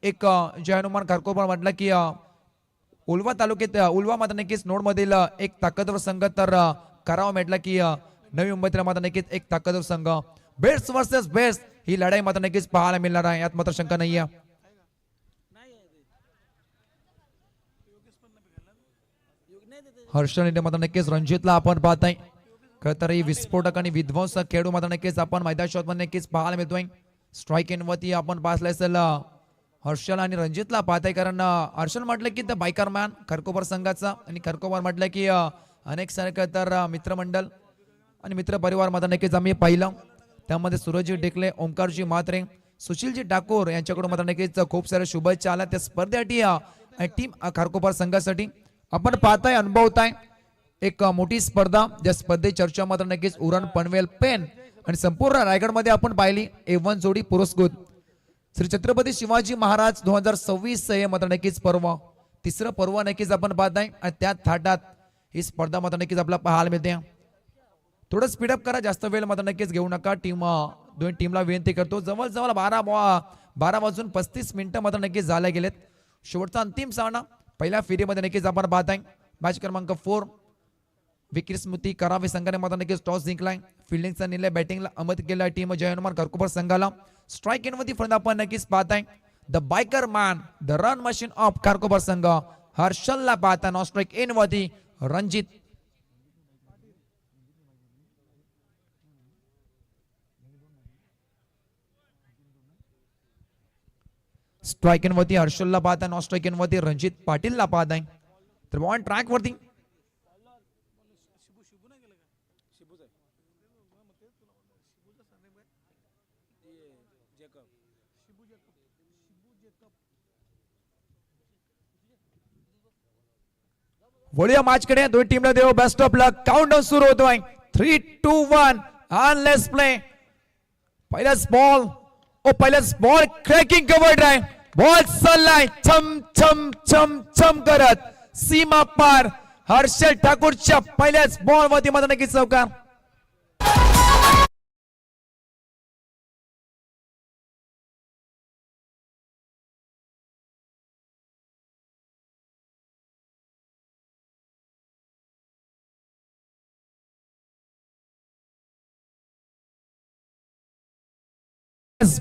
एक जय हनुमान खरकोपर म्हटलं की उल्वा तालुक्यात उल्वा मात्र नक्कीच नोड मधील एक ताकदवर संघ तर करावा म्हटलं की नवी मुंबईतील मात्र नक्कीच एक ताकदवर संघ बेस्ट वर्सेस बेस्ट ही लढाई मात्र नक्कीच पाहायला मिळणार आहे, यात मात्र शंका नाही आहे. हर्षल मात्र नक्कीच रणजितला आपण पाहताय. खरं तर ही विस्फोटक आणि विध्वंसक खेळू मात्र नक्कीच आपण मैदान शॉट मध्ये नक्कीच पाहायला मिळतोय. स्ट्राईक इन वरती आपण पाहिलं असेल हर्षल आणि रणजितला पाहताय, कारण हर्षल म्हटलं की द बायकर मॅन खरकोपर संघाचा आणि खरकोपर म्हटलं की अनेक सारखं तर मित्रमंडळ आणि मित्र परिवार मध्ये नक्कीच आम्ही पाहिलं. त्यामध्ये सूरजजी डेकले, ओंकारजी म्हात्रे, सुशीलजी ठाकूर यांच्याकडून मात्र नक्कीच खूप साऱ्या शुभेच्छा आल्या त्या स्पर्धेसाठी टीम खरकोपर संघासाठी. आपण पाहताय अनुभवताय एक मोठी स्पर्धा, ज्या स्पर्धेची चर्चा मात्र नक्कीच उरण पनवेल पेन आणि संपूर्ण रायगड मध्ये आपण पाहिली. A1 जोडी पुरस्कृत श्री छत्रपती शिवाजी महाराज 2026 हे मात्र नक्कीच पर्व, तिसरं पर्व नक्कीच आपण पाहताय आणि त्या थाटात ही स्पर्धा मात्र नक्कीच आपल्याला पाहायला मिळते. थोडं स्पीडअप करा, जास्त वेळ मात्र नक्कीच घेऊ नका. दोन टीमला विनंती करतो. जवळजवळ 12 वाजून 35 मिनिटं मात्र नक्कीच झाले गेलेत. शेवटचा अंतिम सामना पहिल्या फेरीमध्ये नक्कीच आपण पाहताय. मॅच क्रमांक 4 विक्री स्मृती करावे संघाने मात्र नक्कीच टॉस जिंकलाय. फिल्डिंगचा निर्णय बॅटिंगला अमत केला टीम जय हनुमान खरकोपर संघाला. स्ट्राईक इन मध्ये फलंदाज आपण नक्कीच पाहताय the biker man the run machine of Kharkopar संघ हर्षलला पाहताना स्ट्राईक इन मध्ये रणजित. स्ट्राईक इन वरती हर्षलला पाहताय, नॉन स्ट्राईक इन वरती रणजित पाटीलला पाहताय. तर बॉल ट्रॅक वरती वळूया मॅच कडे. दोन टीमला देऊ बेस्ट ऑफ लक. काउंटडाऊन सुरू होतोय. 3, 2, 1 and let's play. पहिलाच ball cracking cover drive. Ball चाललाय छम छम छम छम करत सीमा पार. हर्षल ठाकूरच्या पहिल्याच बॉल मध्ये मात्र नक्कीच चौकार.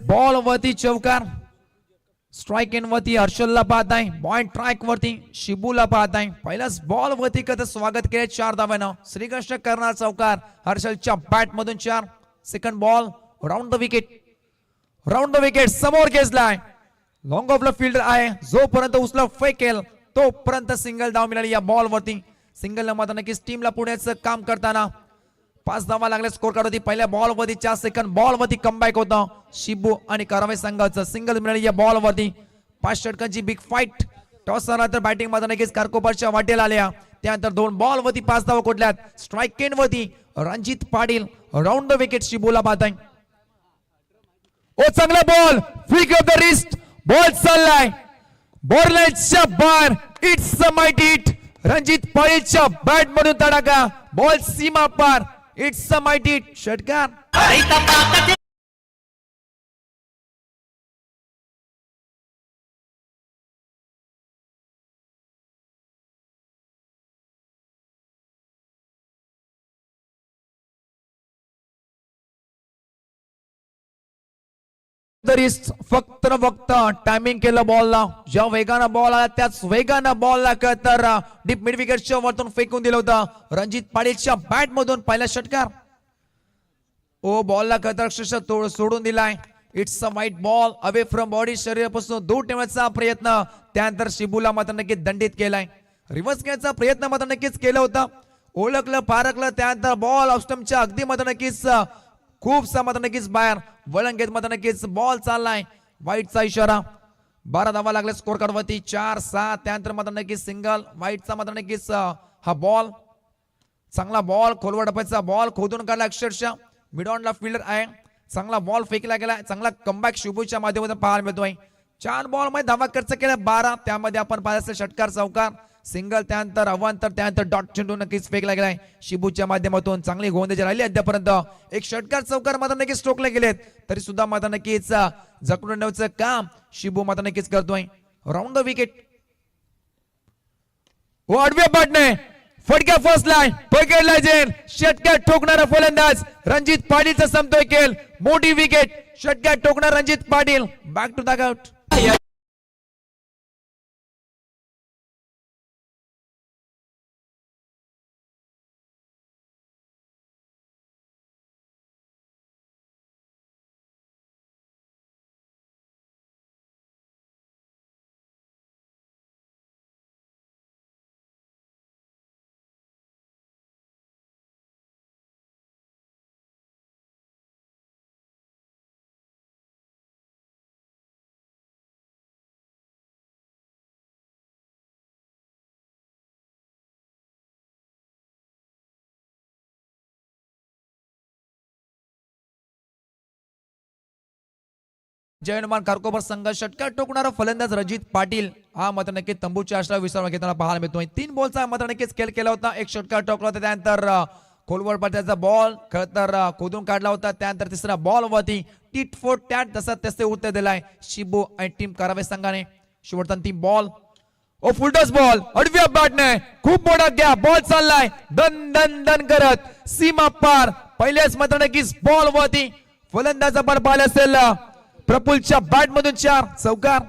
बॉल वरती चौकार. स्ट्राईक इन वरती हर्षलला पाहताय. बॉल ट्रॅक वरती शिबूला पाहताय. पहिल्याच बॉल वरती कसं स्वागत केले 4 धाव्यानं. श्रीकृष्ण करणार चौकार. हर्षलच्या बॅट मधून 4. Second ball round the wicket समोर घेतलाय. लॉंग ऑफ द फील्डर आहे, जोपर्यंत उचला फेकेल तोपर्यंत सिंगल धाव मिळाली या बॉल वरती. सिंगल मात्र नक्कीच टीमला पुण्याचं काम करताना 5 धावा लागल्या स्कोर कार्ड होती. पहिल्या बॉल वरती 4. सेकंड बॉल वरती कमबॅक होतं शिबू आणि करावे संघाचं. सिंगल मिळाली या बॉल वरती. 5 षटकांची बिग फाईट. टॉस झाल्यानंतर बॅटिंग मध्ये नक्कीच खरकोपरच्या वाटेला आल्या. त्यानंतर 2 बॉल वरती 5 धावा कोटल्यात. स्ट्राईक इन वरती Ranjit Patil. Round the wicket शिबूला पाहताय. ओ चांगला ball flick off the wrist. Ball चाललाय बॉर्डरलाईनच्या बाहेर. It's a mighty hit. Ranjit पाटीलच्या बॅट मधून तडाखा. बॉल सीमा पार. It's a mighty hit. षटकार. फक्त टायमिंग केलं बॉलला. ज्या वेगानं बॉल आला त्याच वेगानं बॉलला तर डीप मिड विकेटच्या वरतून फेकून दिलं होतं रणजित पाटीलच्या बॅट मधून. पहिला षटकार. ओ बॉलला अक्षरशः सोडून दिलाय. इट्स अ वाईट बॉल अवे फ्रॉम बॉडी. शरीरापासून दूर ठेवण्याचा प्रयत्न. त्यानंतर शिबूला मात्र नक्कीच दंडित केलाय. रिव्हर्स घेण्याचा प्रयत्न मात्र नक्कीच केला होता. ओळखलं पारखलं. त्यानंतर बॉल ऑफस्टंपच्या अगदी मात्र नक्कीच खूपसा मात्र नक्कीच बाहेर. वळण घेत मात्र नक्कीच बॉल चाललाय. वाईटचा इशारा. 12 धावा लागल्या स्कोर कार्ड वरती. 4, 7. त्यानंतर मात्र नक्कीच सिंगल. वाईटचा मात्र नक्कीच हा बॉल चांगला बॉल. खोलवर डपायचा बॉल खोदून काढला अक्षरशः. मिड ऑनला फील्डर आहे. चांगला बॉल फेकला गेला. चांगला कमबॅक शिबूच्या माध्यमातून पाहायला मिळतोय. 4 बॉल मध्ये धावा खर्च केला 12. त्यामध्ये आपण पाहिलं षटकार चौकार. सिंगल त्यानंतर अवांतर त्यानंतर डॉट चेंडू नक्कीच फेकला गेलाय शिबूच्या माध्यमातून चांगली गोलंदाजी राहिली अद्यापर्यंत एक षटकार चौकार मात्र नक्कीच टोकले गेलेत तरी सुद्धा मात्र नक्कीच जखडून ठेवण्याचं काम शिबू मात्र नक्कीच करतोय राऊंड द विकेट आडव्या पाटणे फटक्या फर्स्ट लाईन पकडला जाईल षटकार ठोकणारा फलंदाज रणजित पाटीलचा संपतोय खेळ मोठी विकेट षटकार टोकणार Ranjit Patil back to the out Jay Hanuman Kharkopar संघ षटकार टोकणारा फलंदाज रणजित पाटील हा मात्र नक्की तंबूच्या आश्रय विश्राम घेताना पाहायला मिळतोय 3 बॉलचा मात्र नक्कीच खेळ केला होता एक षटकार टोकला होता त्यानंतर खोलवर पडत्याचा बॉल खरतर खोदून काढला होता त्यानंतर तिसरा बॉल वरती टीट फोर टॅट तसा तसे उत्तर दिलाय शिबू आणि टीम कारवाई संघाने शेवटचा 3 बॉल फुलटॉस बॉल अडव्या बॅटने खूप मोठा गॅप बॉल चाललाय दन दन दन करत सीमा पार पहिल्याच मात्र नक्कीच बॉल वरती फलंदाज आपण पाहिलं असेल प्रफुल्लच्या बॅट मधून 4 चौकार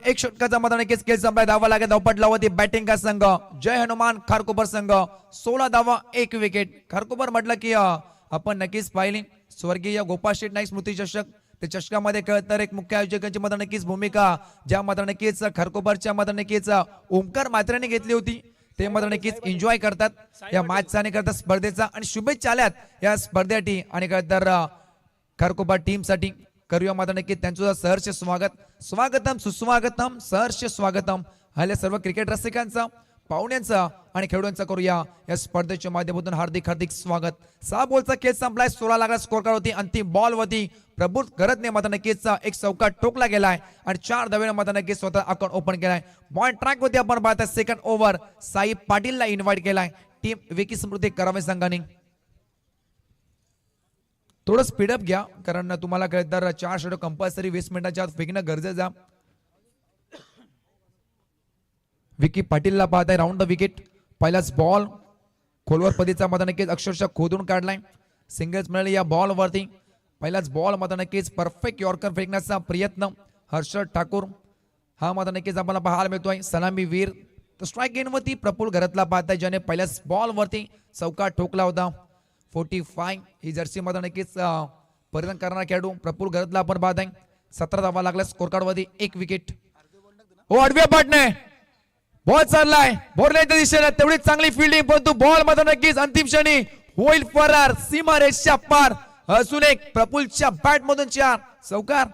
एक षटकाचा मैदान केस केस संपलाय धावा लागेल धावपट लावती बॅटिंग का संघ जय हनुमान खारकोपर संघ 16 धावा 1 विकेट खारकोपर म्हटलं की आपण नक्कीच पाहिली स्वर्गीय गोपाळ शेट नाईक स्मृती चषक त्या चषकामध्ये तर एक मुख्य आयोजकांची मात्र नक्कीच भूमिका ज्या मात्र नक्कीच खारकोपरच्या मात्र नक्कीच ओमकार मात्रेने घेतली होती ते मात्र नक्कीच एन्जॉय करतात या मॅचचा आणि करतात स्पर्धेचा आणि शुभेच्छा आल्यात या स्पर्धेसाठी आणि तर खारकोपर टीम साठी करूया मात्र नक्की त्यांचं सहर्ष स्वागतम सुस्वागतम सहर्ष स्वागतम आल्या सर्व क्रिकेट रसिकांचं पाहुण्यांचं आणि खेळाडूंचं करूया या स्पर्धेच्या माध्यमातून हार्दिक हार्दिक स्वागत 6 बॉलचा खेळ संपलाय 16 लागला स्कोर कार्ड होती अंतिम बॉल होती प्रभू करतने मात्र नक्कीच एक चौका टोकला गेलाय आणि 4 धावेने मात्र नक्कीच स्वतः अकाउंट ओपन केलाय बॉल ट्रॅक होती आपण पाहता सेकंड ओव्हर साई पाटीलला इन्व्हाइट केलाय टीम विकी स्मृती करावे संघाने थोडं स्पीडअप घ्या कारण तुम्हाला कळतर 4 षटक कंपल्सरी 20 मिनिटाच्या आत फेकणं गरजेचं विकी पाटीलला पाहताय राऊंड द विकेट पहिलाच बॉल खोलवर पदीचा मात्र नक्कीच अक्षरशः खोदून काढलाय सिंगल्स मिळाली या बॉल वरती पहिलाच बॉल मात्र नक्कीच परफेक्ट यॉर्कर फेकण्याचा प्रयत्न हर्षद ठाकूर हा मात्र नक्कीच आपल्याला पाहायला मिळतोय सलामी वीर तर स्ट्राईक गेन वरती प्रफुल्ल घरातला पाहताय ज्याने पहिल्याच बॉल वरती चौका ठोकला होता 45 ही जर्सी मध्ये नक्कीच परिधान करणारा खेळाडू प्रफुल्ल घरातला आपण पाहताय 17 धावा लागला स्कोर कार्ड वरती 1 विकेट आडव्या पाटणे बॉल चाललाय बोरल्याच्या दिशेने तेवढी चांगली फिल्डिंग परंतु बॉल मध्ये नक्कीच अंतिम क्षणी होईल फरार सीमारेषेच्या पार अजून एक प्रफुल्लच्या बॅट मधून 4 चौकार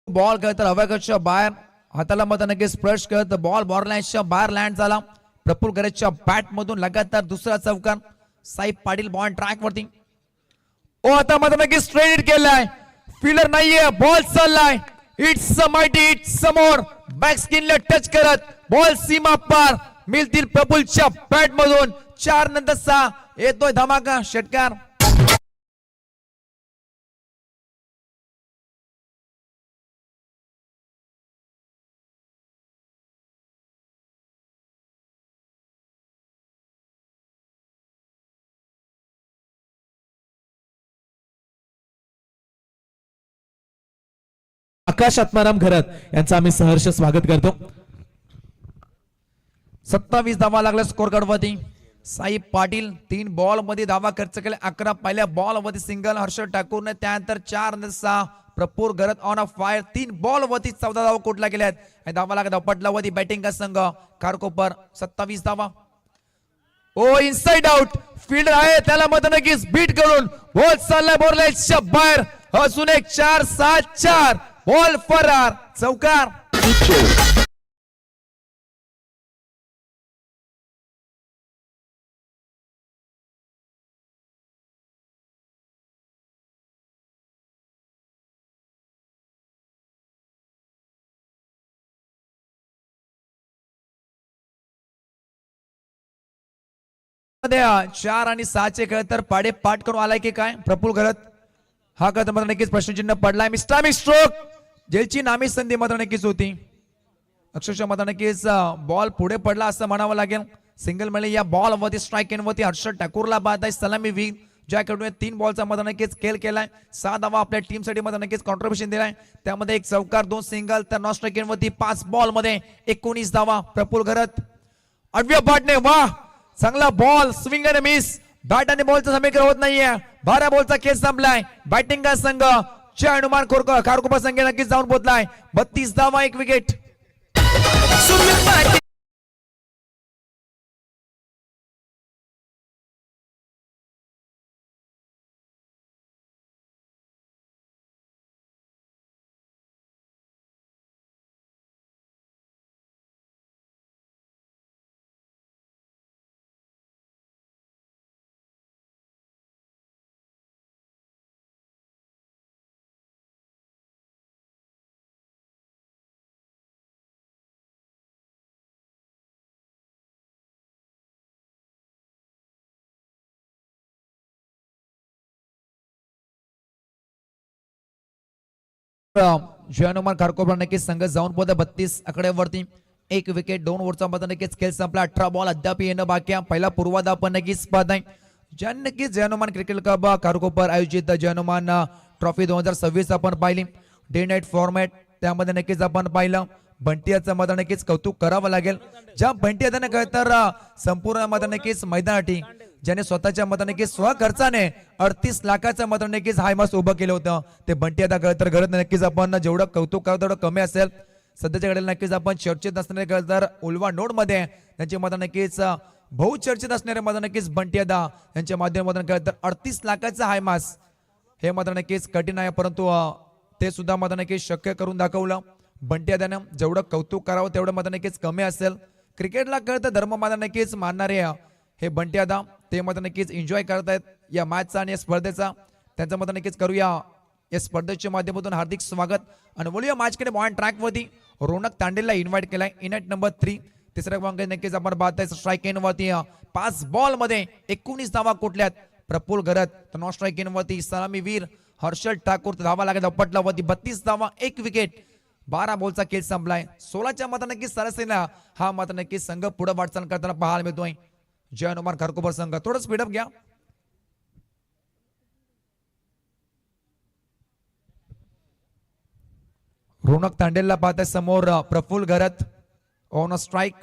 बॉल तर हव्याच्या बाहेर हाताला मध्ये नक्कीच स्पर्श करत बॉल बॉर्लाईनच्या बाहेर लँड झाला प्रफुल्ल घराच्या बॅट मधून लगातार दुसरा चौकार साई पाटील बॉल ट्रॅक वरती आता मध्ये नक्कीच स्ट्रेट केलाय फिल्डर नाहीये बॉल चाललाय इट्स अ माइटी इट्स समोर बॅक स्किनला टच करत बॉल सीमा पार मिळतील प्रफुल्लच्या बॅट मधून 4 नंतर 6 येतोय धमाका षटकार आकाश आत्माराम घरत यांचं आम्ही सहर्ष स्वागत करतो. 27 धावा लागल्या स्कोर कार्ड वरती. साई पाटील 3 बॉल मध्ये धावा खर्च केले. 11 पहिल्या बॉल मध्ये सिंगल. हर्षद ठाकूरने त्यानंतर 4 आणि 6. प्रफुल घरत ऑन अ फायर 3 बॉल वरती 14 धावा कोटला गेल्यात. धावा लागत पटला वरती बॅटिंग का संघ खारकोपर. 27 धावा. ओ इनसाइड आउट फील्ड आहे त्याला मधून नक्कीच बीट करून बॉल चाललाय बोरलेच्या बाहेर. अजून एक 4-7-4 बॉल फरार. चौकार. मध्ये 4 आणि 6 चे खेळ तर पाडे पाठ करून आलाय की काय प्रफुल घरत. हा कद मात्र नक्कीच प्रश्नचिन्ह पडलाय. मिस्टर स्ट्रोक जेलची नामी संधी मात्र नक्कीच होती. अक्षरशः मात्र नक्कीच बॉल पुढे पडला असं म्हणावं लागेल. सिंगल मिळाले या बॉल वरती स्ट्राईक इन वरती हर्षद ठाकूरला बाद आहे. सलामी वीर ज्याकडून 3 बॉलचा मात्र नक्कीच खेळ केलाय. 6 धावा आपल्या टीम साठी मात्र नक्कीच कॉन्ट्रीब्युशन दिलाय. त्यामध्ये 1 चौकार 2 सिंगल तर नॉन स्ट्राईक इन वरती 5 बॉल मध्ये 19 धावा. प्रफुल घरत आडव्या बॅटने वाह चांगला बॉल स्विंग आणि मिस. बॅट आणि बॉलचं समीकरण होत नाहीये. 12 बॉलचा खेळ संपलाय. बॅटिंग का संघ जय हनुमान खारकोपर संघ नक्कीच जाऊन पोहोचलाय. 32 धावा 1 विकेट. जय हनुमान खारकोपर नक्कीच संघ जाऊन पोहोचला 32 आकड्यावरती. 1 विकेट 2 ओव्हरचा मध्ये नक्कीच खेळ संपला. 18 बॉल अद्याप येणं बाकी आहे. पहिला पूर्वार्ध पण नक्कीच पाहत आहे. ज्या नक्कीच जय हनुमान क्रिकेट क्लब खारकोपर आयोजित जय हनुमान ट्रॉफी 2026 आपण पाहिली. डे नाईट फॉर्मॅट त्यामध्ये नक्कीच आपण पाहिलं. बंटियाचं मध्ये नक्कीच कौतुक करावं लागेल. ज्या बंटियाने काय तर संपूर्ण मध्ये नक्कीच मैदानासाठी ज्याने स्वतःच्या मताने स्वखर्चाने 38 लाखाच्या मताने हाय मास उभं केलं होतं. ते बंटी आता तर घरात नक्कीच आपण जेवढं कौतुक करू तेवढं कमी असेल. सध्याच्या घडीला नक्कीच आपण चर्चेत असणारे तर उल्वा नोड मध्ये त्यांची मत नक्कीच बहुचर्चित असणारे मत नक्कीच बंटी अदा यांच्या माध्यमातून तर 38 लाखाचा हाय मास हे मात्र नक्कीच कठीण आहे. परंतु ते सुद्धा मत नक्कीच शक्य करून दाखवलं. बंटी अदानं जेवढं कौतुक करावं तेवढं मत नक्कीच कमी असेल. क्रिकेटला कळतं धर्म मात्र नक्कीच मानणारे हे बंटी अदा ते मत नक्कीच एन्जॉय करतायत या मॅचचा आणि या स्पर्धेचा. त्यांचं मत नक्कीच करूया या स्पर्धेच्या माध्यमातून हार्दिक स्वागत. आणि बोलूया मॅचकडे बॉन ट्रॅक वरती रोनक तांडेलला इन्व्हाइट केलाय. इनॅट नंबर 3 तिसऱ्या क्रमांक नक्कीच आपण पाहताय. स्ट्राईक इन वरती 5 बॉल मध्ये 19 धावा कुठल्यात. प्रफुल घरत तर नॉन स्ट्राईक इन वरती सलामी वीर हर्षद ठाकूर धावा लागत पटला वरती 32 धावा 1 विकेट. 12 बॉलचा खेळ संपलाय. 16च्या मत नक्कीच सरासरीला हा मत नक्कीच संघ पुढे वाटचाल करताना पाहायला मिळतोय. जय हनुमान खारकोपर संघ थोडं स्पीडअप घ्या. रोनक तांडेलला पाहताय समोर. प्रफुल घरत ऑन अ स्ट्राइक.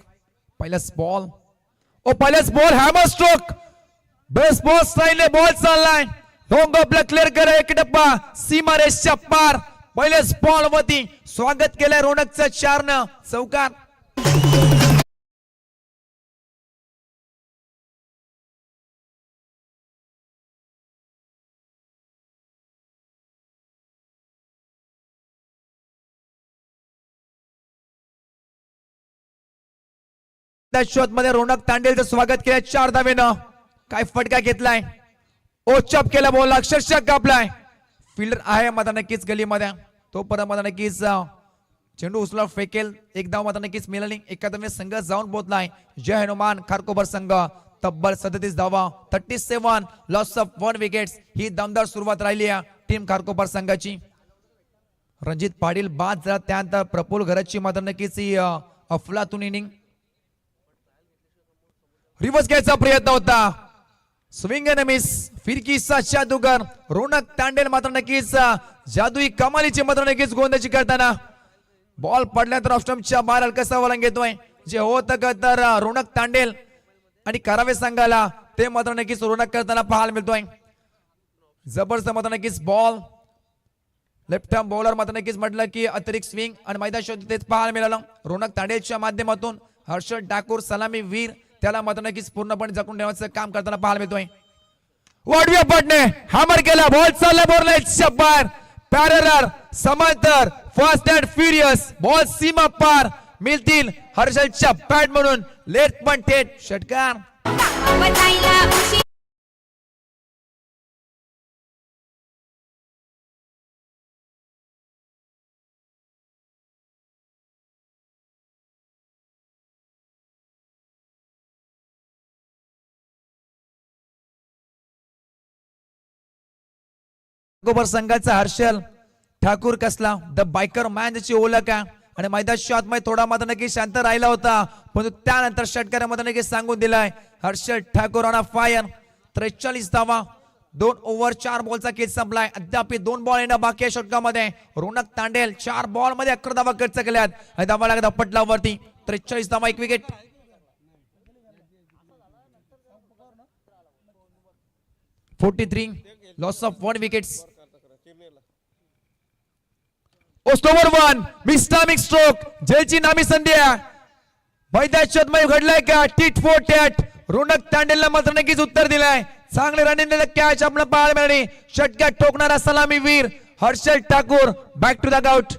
पहिलाच बॉल पहिलाच ball hammer stroke base ball स्टाईलने बॉल चाललाय. डोंग आपला क्लिअर करा एक टप्पा सीमा रेषच्या पार. पहिलेच बॉल वरती स्वागत केलंय रोनकचं 4 न चौकार. शॉट मध्ये रोनक तांडेलचं स्वागत केलंय 4 धावेनं. काय फटका घेतलाय. ओचप केला बॉल अक्षरशः कापलाय. फिल्डर आहे मात्र नक्कीच गलीमध्ये. तो परत मात्र नक्कीच चेंडू उचला फेकेल. एक धाव मात्र नक्कीच मिळाली. एकादमी संघ जाऊन पोहोचलाय. जय हनुमान खारकोपर संघ तब्बल 37 धावा 37 लॉस ऑफ 1 विकेट्स. ही दमदार सुरुवात राहिली आहे टीम खारकोपर संघाची. रणजित पाटील बाद झाला त्यानंतर प्रफुल घरतची मात्र नक्कीच ही अफलातून इनिंग. रिवर्स घ्यायचा प्रयत्न होता स्विंग अँड मिस, फिरकीचा जादूगर रोनक तांडेल मात्र नक्कीच जादुई कमालीची मात्र नक्कीच गोंधळची करताना बॉल पडल्यानंतर ऑफस्टंपच्या बाहेर हलकासा वळण घेतोय. जे होतं तर रोनक तांडेल आणि करावे संघाला ते मात्र नक्कीच रोनक करताना पाहायला मिळतोय. जबरदस्त मात्र नक्कीच बॉल लेफ्ट हँड बॉलर मात्र नक्कीच म्हटलं की अतिरिक्त स्विंग आणि मैदान शोध तेच पाहायला मिळालं. रोनक तांडेलच्या माध्यमातून हर्षद ठाकूर सलामी वीर त्याला मात्र नक्कीच पूर्णपणे जखून ठेवण्याचं काम करताना पाहायला मिळतोय. वाढव्या पडणे हॅमर केला बॉल चालला बोरला शब्बार पॅरलर समांतर फास्ट अँड फ्युरियस बॉल सीमा पार मिळतील हर्षदच्या पॅड म्हणून लेफ्ट पण थेट षटकार. गोबर संघाचा हर्षल ठाकूर कसला द बायकर मॅन ज्याची ओळख आहे आणि मैदान शॉट मध्ये थोडा मात्र नक्की शांत राहिला होता परंतु त्यानंतर षटकारामध्ये नक्की सांगून दिलाय हर्षल ठाकूर ऑन फायर. 43 धावा 2 ओव्हर 4 बॉलचा केस संपलाय. अद्याप 2 बॉल येणं बाकी आहे षटकामध्ये. रोनक तांडेल 4 बॉल मध्ये 11 धावा खर्च केल्यात आणि धावा लागत पटलावरती 43 धावा 1 wicket. Loss of 1 wickets. Over 1 mistimed stroke जयची नामी संधी मैदानात घडलाय का टिट फॉर टॅट. रोनक तांडेलला मात्र नक्कीच उत्तर दिलाय. चांगले रनिंग कॅच आपण पाहायला मिळाली. षटकार ठोकणारा सलामी वीर Harshal Thakur back to the out.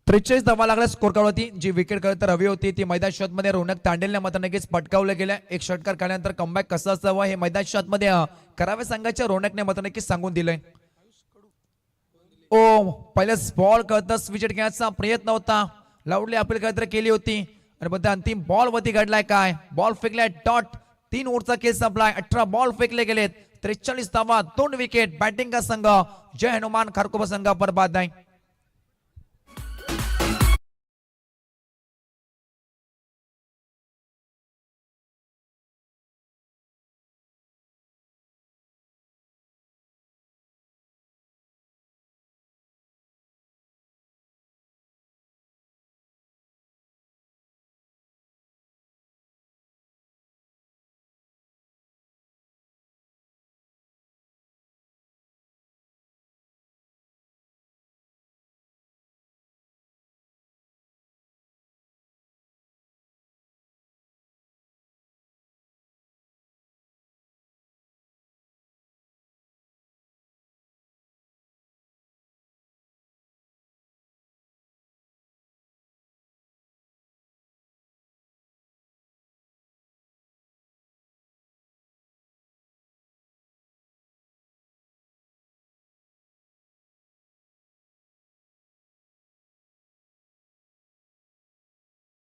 त्रेचाळीस धावा लागला स्कोर कार्ड होती. जी विकेट करत हवी होती ती मैदान शॉट मध्ये रोनक तांडेलने मात्र नक्कीच पटकावलं गेलं. एक षटकार काढल्यानंतर कमबॅक कसं असावं हे मैदान शॉट मध्ये करावे संघाच्या रोनकने मात्र नक्कीच सांगून दिलंय. ओ पहिल्याच बॉल करतच विकेट घेण्याचा प्रयत्न होता. लाऊडली अपील करत केली होती आणि मध्ये अंतिम बॉल वरती घडलाय काय बॉल फेकलाय डॉट. 3 ओव्हरचा केस संपलाय. 18 बॉल फेकले गेलेत. 43 धावा 2 विकेट. बॅटिंग का संघ जय हनुमान खारकोबा संघ बरबाद आहे.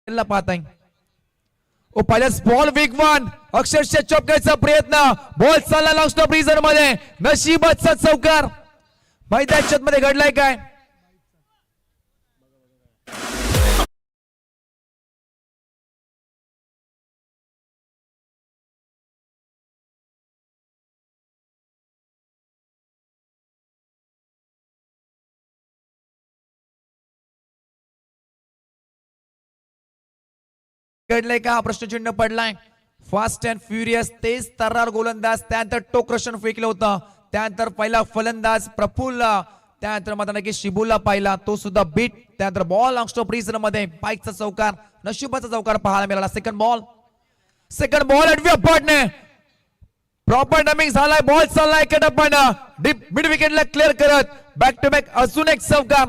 पाहत आहे ओ पहिल्याच बॉल वेगवान अक्षरशः चौकायचा प्रयत्न. बॉल चालला लॉंग स्टॉप रिझन मध्ये. नशिबाचा चौकार मैदानात मध्ये घडलाय काय घडलंय का हा प्रश्नचिन्ह पडलाय. फास्ट अँड फ्युरियस तेज तर्रार गोलंदाज त्यानंतर टोकरशन फेकलं होतं. त्यानंतर पहिला फलंदाज प्रफुल्ल त्यानंतर मात्र नक्की शिबूला पाहिला तो सुद्धा बीट. त्यानंतर बॉल लॉंग स्टॉप रिझन मध्ये बाईकचा चौकार नशिबाचा चौकार पाहायला मिळाला. सेकंड बॉल अडव्या पडणे प्रॉपर डमिंग झालाय, बॉल चाललाय एका टप्प्यानं डीप मिड विकेटला क्लिअर करत बॅक टू बॅक अजून एक चौका.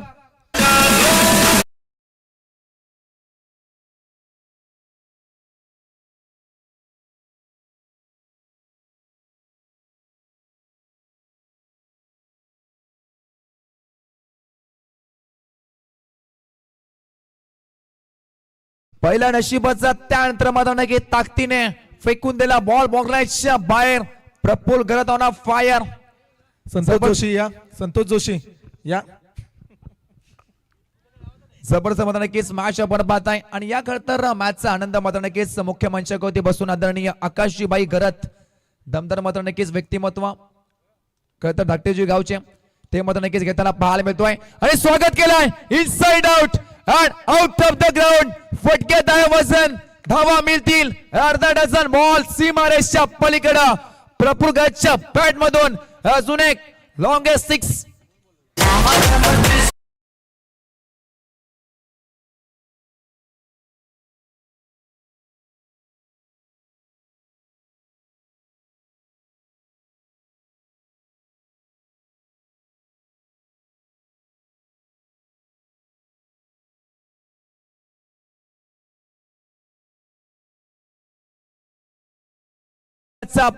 पहिल्या नशिबाचा त्यानंतर मात्र की ताकदीने फेकून दिला बॉल बॉलराईटच्या बाहेर. प्रफुल्ल घरात ऑन फायर. संतोष जोशी या, संतोष जोशी या. जबरदस्त मात्र नक्कीच मॅच आपण पाहत आहे आणि या खरं तर मॅचचा आनंद मात्र नक्कीच मुख्य मंचावरती बसून आदरणीय आकाशजीबाई घरत दमदार मात्र नक्कीच व्यक्तिमत्व खरं तर धाकटेजी गावचे ते मात्र नक्कीच घेताना पाहायला मिळतोय आणि स्वागत केलंय inside out and out of the ground. फटके दाय वजन धावा मिळतील अर्धा डझन बॉल सीमारेषच्या पलीकडे. प्रफुल्ल घरच्या बॅट मधून अजून एक लॉंगेस्ट सिक्स.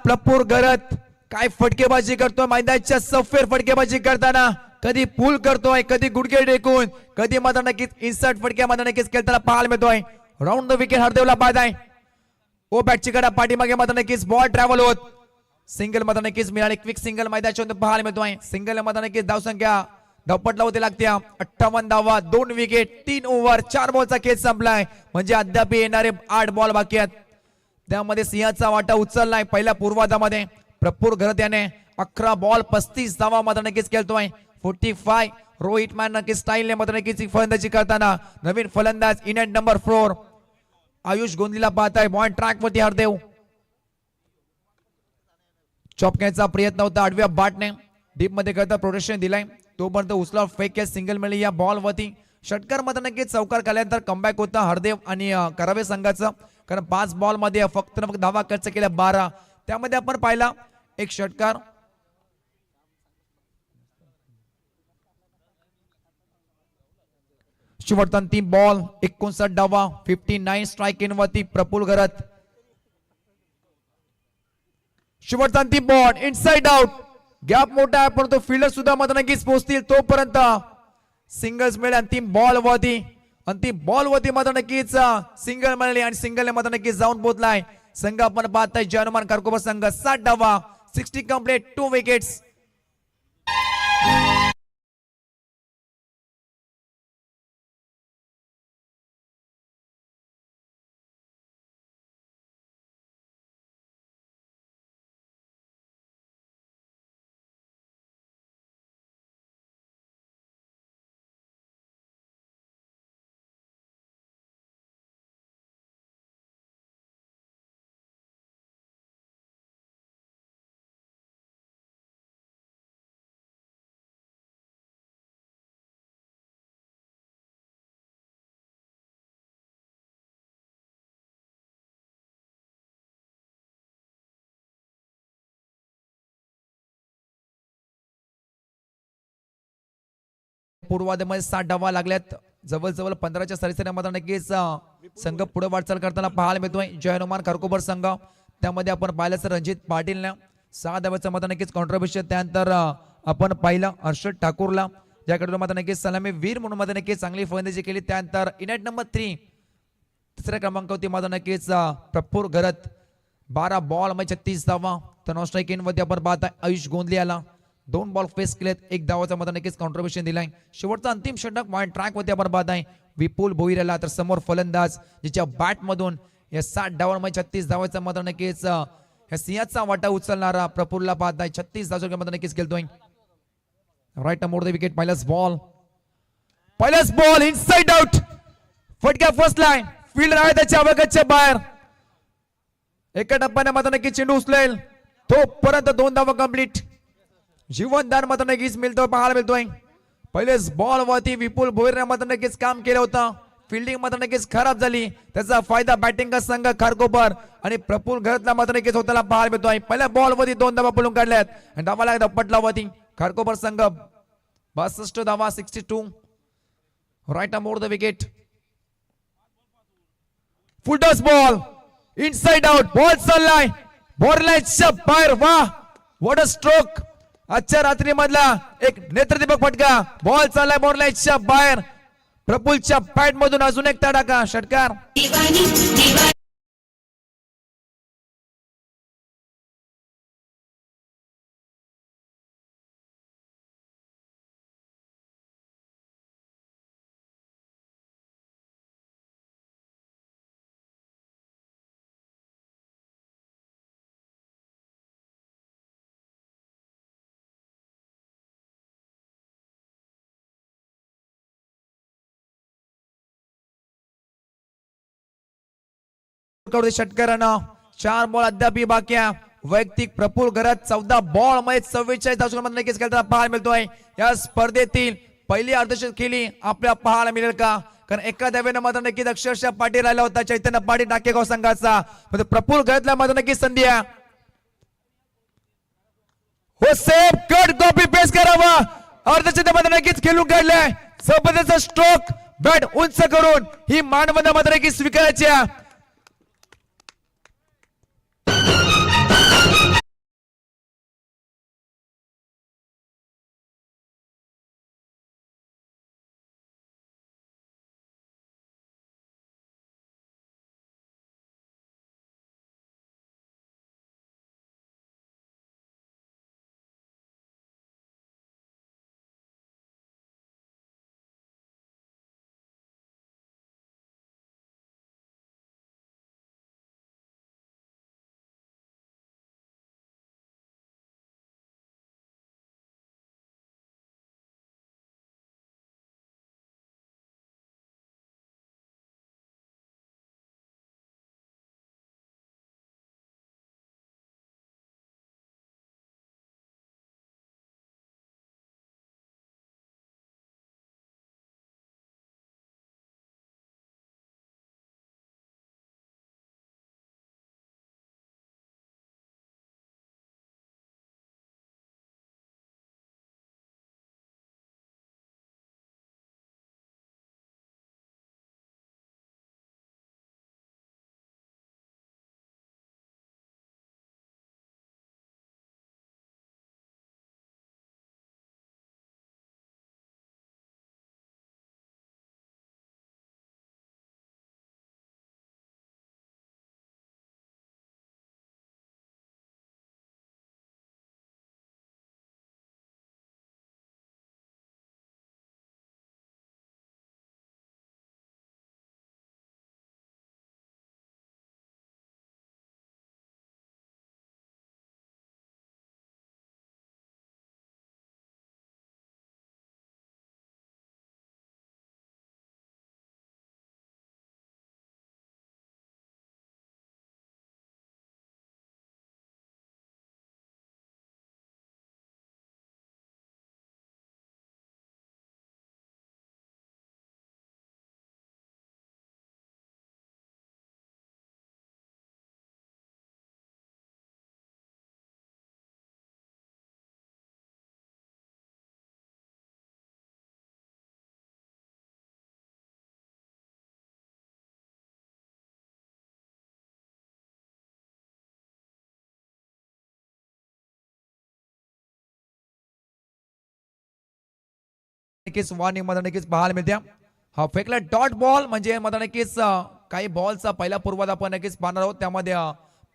प्रफुल्ल घरत काय फटकेबाजी करतोय मैदानाच्या सफेर फटकेबाजी करताना. कधी पुल करतोय, कधी गुडघे टेकून, कधी मात्र नक्कीच इन्सर्ट फटक्या मात्र नक्कीच खेळताना पाहायला मिळतोय. राऊंड द विकेट हरदेवला बाद आहे. ओ बॅटची कडा पाठीमागे मात्र नक्कीच बॉल ट्रॅव्हल होत सिंगल मात्र नक्कीच मिळाली. क्विक सिंगल मैदानाच्या पाहायला मिळतोय. सिंगल मात्र नक्कीच धावसंख्या धावपटला होती लागते 58 धावा 2 विकेट 3 ओव्हर 4 बॉलचा खेळ संपलाय. म्हणजे अद्याप येणारे 8 बॉल बाकी आहेत. त्यामध्ये सिंहाचा वाटा उचललाय. पहिल्या पूर्वार्धामध्ये प्रफुल्ल घरत याने 11 बॉल 35 धावा मात्र नक्कीच खेळतोय. 45 रोहित मॅन नक्कीच स्टाईलने मात्र नक्कीच फलंदाजी करताना नवीन फलंदाज इन एट नंबर 4 आयुष गोंदलीला पाहताय. बॉल ट्रॅक वरती हरदेव चॉपक्याचा प्रयत्न होता आडव्या बाटने डीप मध्ये करता प्रोटेक्शन दिलाय. तोपर्यंत उचला फेक सिंगल मिळाली या बॉल वरती. षटकार मात्र नक्कीच चौकार केल्यानंतर कमबॅक होता हरदेव आणि करावे संघाचं. कारण 5 बॉल मध्ये फक्त धावा खर्च केल्या 12. त्यामध्ये आपण पाहिला एक षटकार शेवटचा 3 बॉल 59 धावा 59 स्ट्राइक इन वरती प्रफुल्ल घरत. शेवटचा 3 बॉल इनसाइड आउट गॅप मोठा आहे पण तो फिल्डर सुद्धा मात्र नक्कीच पोहोचतील तोपर्यंत सिंगल्स मिळेल. अंतिम बॉल वरती मात्र नक्कीच सिंगल मिळाली आणि सिंगल मात्र नक्कीच जाऊन पोहोचलाय संघ. आपण पाहताय जय हनुमान कारकोबर संघ 60 धावा 60 कंप्लीट 2 विकेट्स. पूर्वार्धामध्ये 60 धावा लागल्यात. जवळजवळ 15च्या सरीसरीमध्ये मात्र नक्कीच संघ पुढे वाटचाल करताना पाहायला मिळतोय जय हनुमान कारकोबर संघ. त्यामध्ये आपण पाहिलं तर रणजित पाटीलने 6 धाव्याचं मात्र नक्कीच कॉन्ट्रीब्युशन. त्यानंतर आपण पाहिलं हर्षद ठाकूरला ज्याकडून मात्र नक्कीच सलामी वीर म्हणून मात्र नक्कीच चांगली फलंदाजी केली. त्यानंतर इनेट नंबर 3 तिसऱ्या क्रमांकावरती मात्र नक्कीच प्रफुल्ल घरत 12 बॉल मध्ये 36 धावा. तर नॉन स्ट्राईक इन वरती आपण पाहताय आयुष गोंदली याला 2 बॉल फेस केलेत 1 धावाचा मात्र नक्कीच कॉन्ट्रीब्युशन दिलाय. शेवटचा अंतिम षटक पॉइंट ट्रॅक वरती आपण पाहताय विपुल भोईरला. तर समोर फलंदाज ज्याच्या बॅट मधून या 60 धावांमध्ये 36 धावाचा मात्र नक्कीच या सिंहाचा वाटा उचलणारा प्रफुल्लला पाहताय 36 धावाचा मात्र नक्कीच खेळतोय. राईट मोड द विकेट. पहिलाच बॉल इनसाइड आउट फटका फसलाय. फील्डर आहे त्याच्या अवकाशच्या बाहेर. एका टप्प्याने मात्र नक्कीच चेंडू उचलेल तोपर्यंत 2 धावा कंप्लीट. जीवनदान मात्र नक्कीच मिळतोय पाहायला मिळतोय. पहिलेच बॉल वरती विपुल भोईरने मात्र नक्कीच काम केलं होतं. फिल्डिंग मात्र नक्कीच खराब झाली, त्याचा फायदा बॅटिंग संघ खारकोपर आणि प्रफुल घरातला मात्र नक्कीच होताना पाहायला मिळतोय. पहिल्या बॉल मध्ये 2 धावा पळून काढल्यात आणि धावाला धप्पटलावती खारकोपर संघ 62 धावा 62 right arm over the wicket. Full toss ball inside out, ball चाललाय बॉर्डरलाईनच्या बाहेर. वाह व्हॉट अ स्ट्रोक, आजच्या रात्री मधला एक नेत्रदीपक फटका. बॉल चाललाय बॉर्डरलाईनच्या बाहेर, प्रफुलच्या पॅड मधून अजून एक तडाखा षटकार. षटकारानं 4 बॉल अद्याप बाकी आहे. वैयक्तिक प्रफुल घरात 14 बॉल मध्ये 44 धावसंख्येमध्ये नक्कीच खेळताना पाहायला मिळतोय. या स्पर्धेतील पहिली अर्धशतक खेळी आपल्याला पाहायला मिळेल का, कारण एका धावेनं मात्र नक्कीच अक्षरशः पाठी राहिला होता चैतन्य पाटील टाकेगाव संघाचा. प्रफुल घरातला मात्र नक्कीच संधी आहे. हो सेम कट कॉपी पेस्ट करावा, अर्धशतकामध्ये नक्कीच खेळून काढलाय. जबरदस्त स्ट्रोक, बॅट उंच करून ही मानवंदना मात्र नक्कीच स्वीकारायची आहे. नक्कीच वॉर्निंग मध्ये नक्कीच पाहायला मिळते. हा फेकला डॉट बॉल म्हणजे मध्ये नक्कीच काही बॉलचा पहिला पूर्वात आपण नक्कीच पाहणार आहोत. त्यामध्ये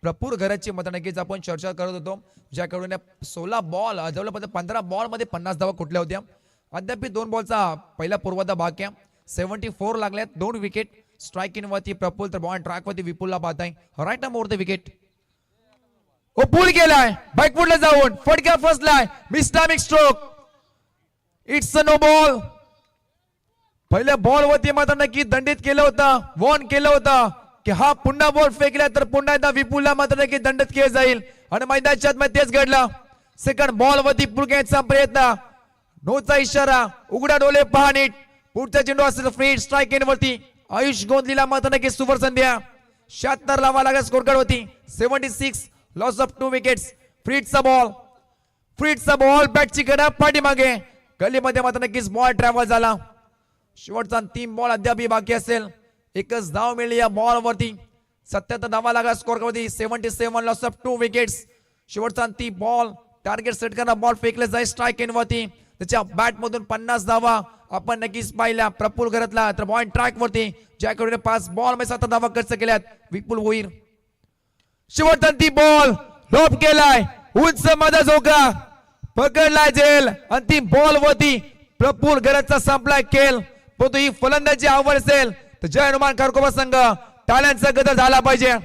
प्रफुल घराची मध्ये नक्कीच आपण चर्चा करत होतो, ज्याकडून 16 बॉल जवळपास 15 बॉल मध्ये 50 धावा कुठल्या होत्या. अद्याप 2 बॉलचा पहिला पूर्वार्ध बाकी आहे. 74 लागल्यात, 2 विकेट. स्ट्राइक इन वरती प्रफुल, तर बॉल ट्रॅक वरती विपुलला पाहत आहे. राईट मोर द विकेट. ओ पुल केलाय बॅकफुटला जाऊन फटका फसलाय, mistimed stroke. It's a no ball. पहिल्या बॉल वरती मात्र नक्की दंडित केलं होतं, वॉर्न केलं होतं की हा पुन्हा बॉल फेकला तर पुन्हा एकदा विपुलला मात्र नक्की दंडित केलं जाईल, आणि मैदानाच्या आतमध्ये तेच घडलं. सेकंड बॉल वरती पुल घ्यायचा प्रयत्न, नोचा इशारा, उघडा डोळे पहा नीट. पुढचा चेंडू असेल फ्री स्ट्राइक इन वरती. आयुष गोंदलीला मात्र नक्कीच सुपर संध्या 76 लावा लागत स्कोर कार्ड होती 76 लॉस ऑफ 2 विकेट्स. फ्रीटचा बॉल बॅटची कडा पाठीमागे गलीमध्ये मात्र नक्कीच बॉल ट्रॅव्हल झाला. शेवटचा 3 बॉल अद्याप बाकी असेल. एकच धाव मिळली या बॉल वरती. 77 धावा लागला स्कोर वरती 77 लॉस ऑफ 2 विकेट्स. शेवटचा 3 बॉल टार्गेट सेट करणार बॉल फेकले जाईल स्ट्राईक इन वरती. त्याच्या बॅट मधून 50 धावा आपण नक्कीच पाहिल्या. प्रफुल घरातला तर बॉल ट्रॅक वरती ज्याकडे 5 बॉल मध्ये 7 धावा खर्च केल्यात. विपुल भोईर शेवटचा 3 बॉल लोप केलाय उंच माझा झोका पकडलाय जेल. अंतिम बॉल वरती प्रफुल घराचा संपलाय खेळ. परंतु ही फलंदाजी आवड असेल तर जय हनुमान खारकोबा संघ टाळ्यांचा गजर झाला पाहिजे.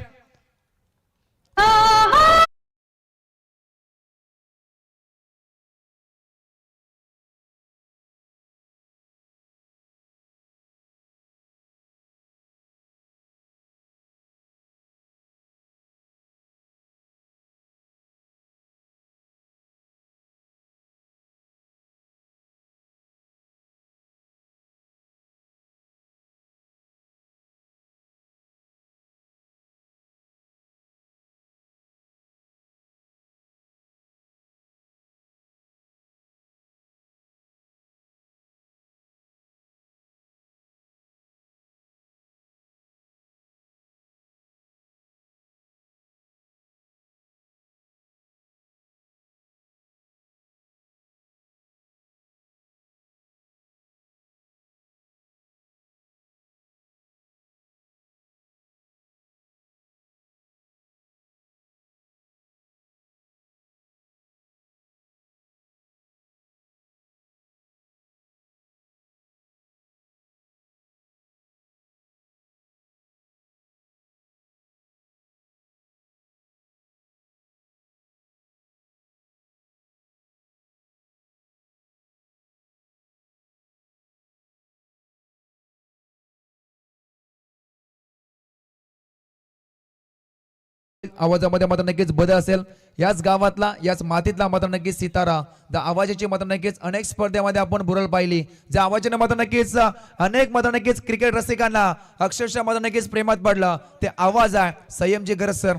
आवाजामध्ये मात्र नक्कीच बदल असेल. याच गावातला याच मातीतला मात्र नक्कीच सितारा ज्या आवाजाची मात्र नक्कीच अनेक स्पर्धेमध्ये आपण बुरल पाहिली. ज्या आवाजाने मात्र नक्कीच अनेक मात्र नक्कीच क्रिकेट रसिकांना अक्षरशः मात्र नक्कीच प्रेमात पडलं ते आवाज आहे संयमजी गरज सर.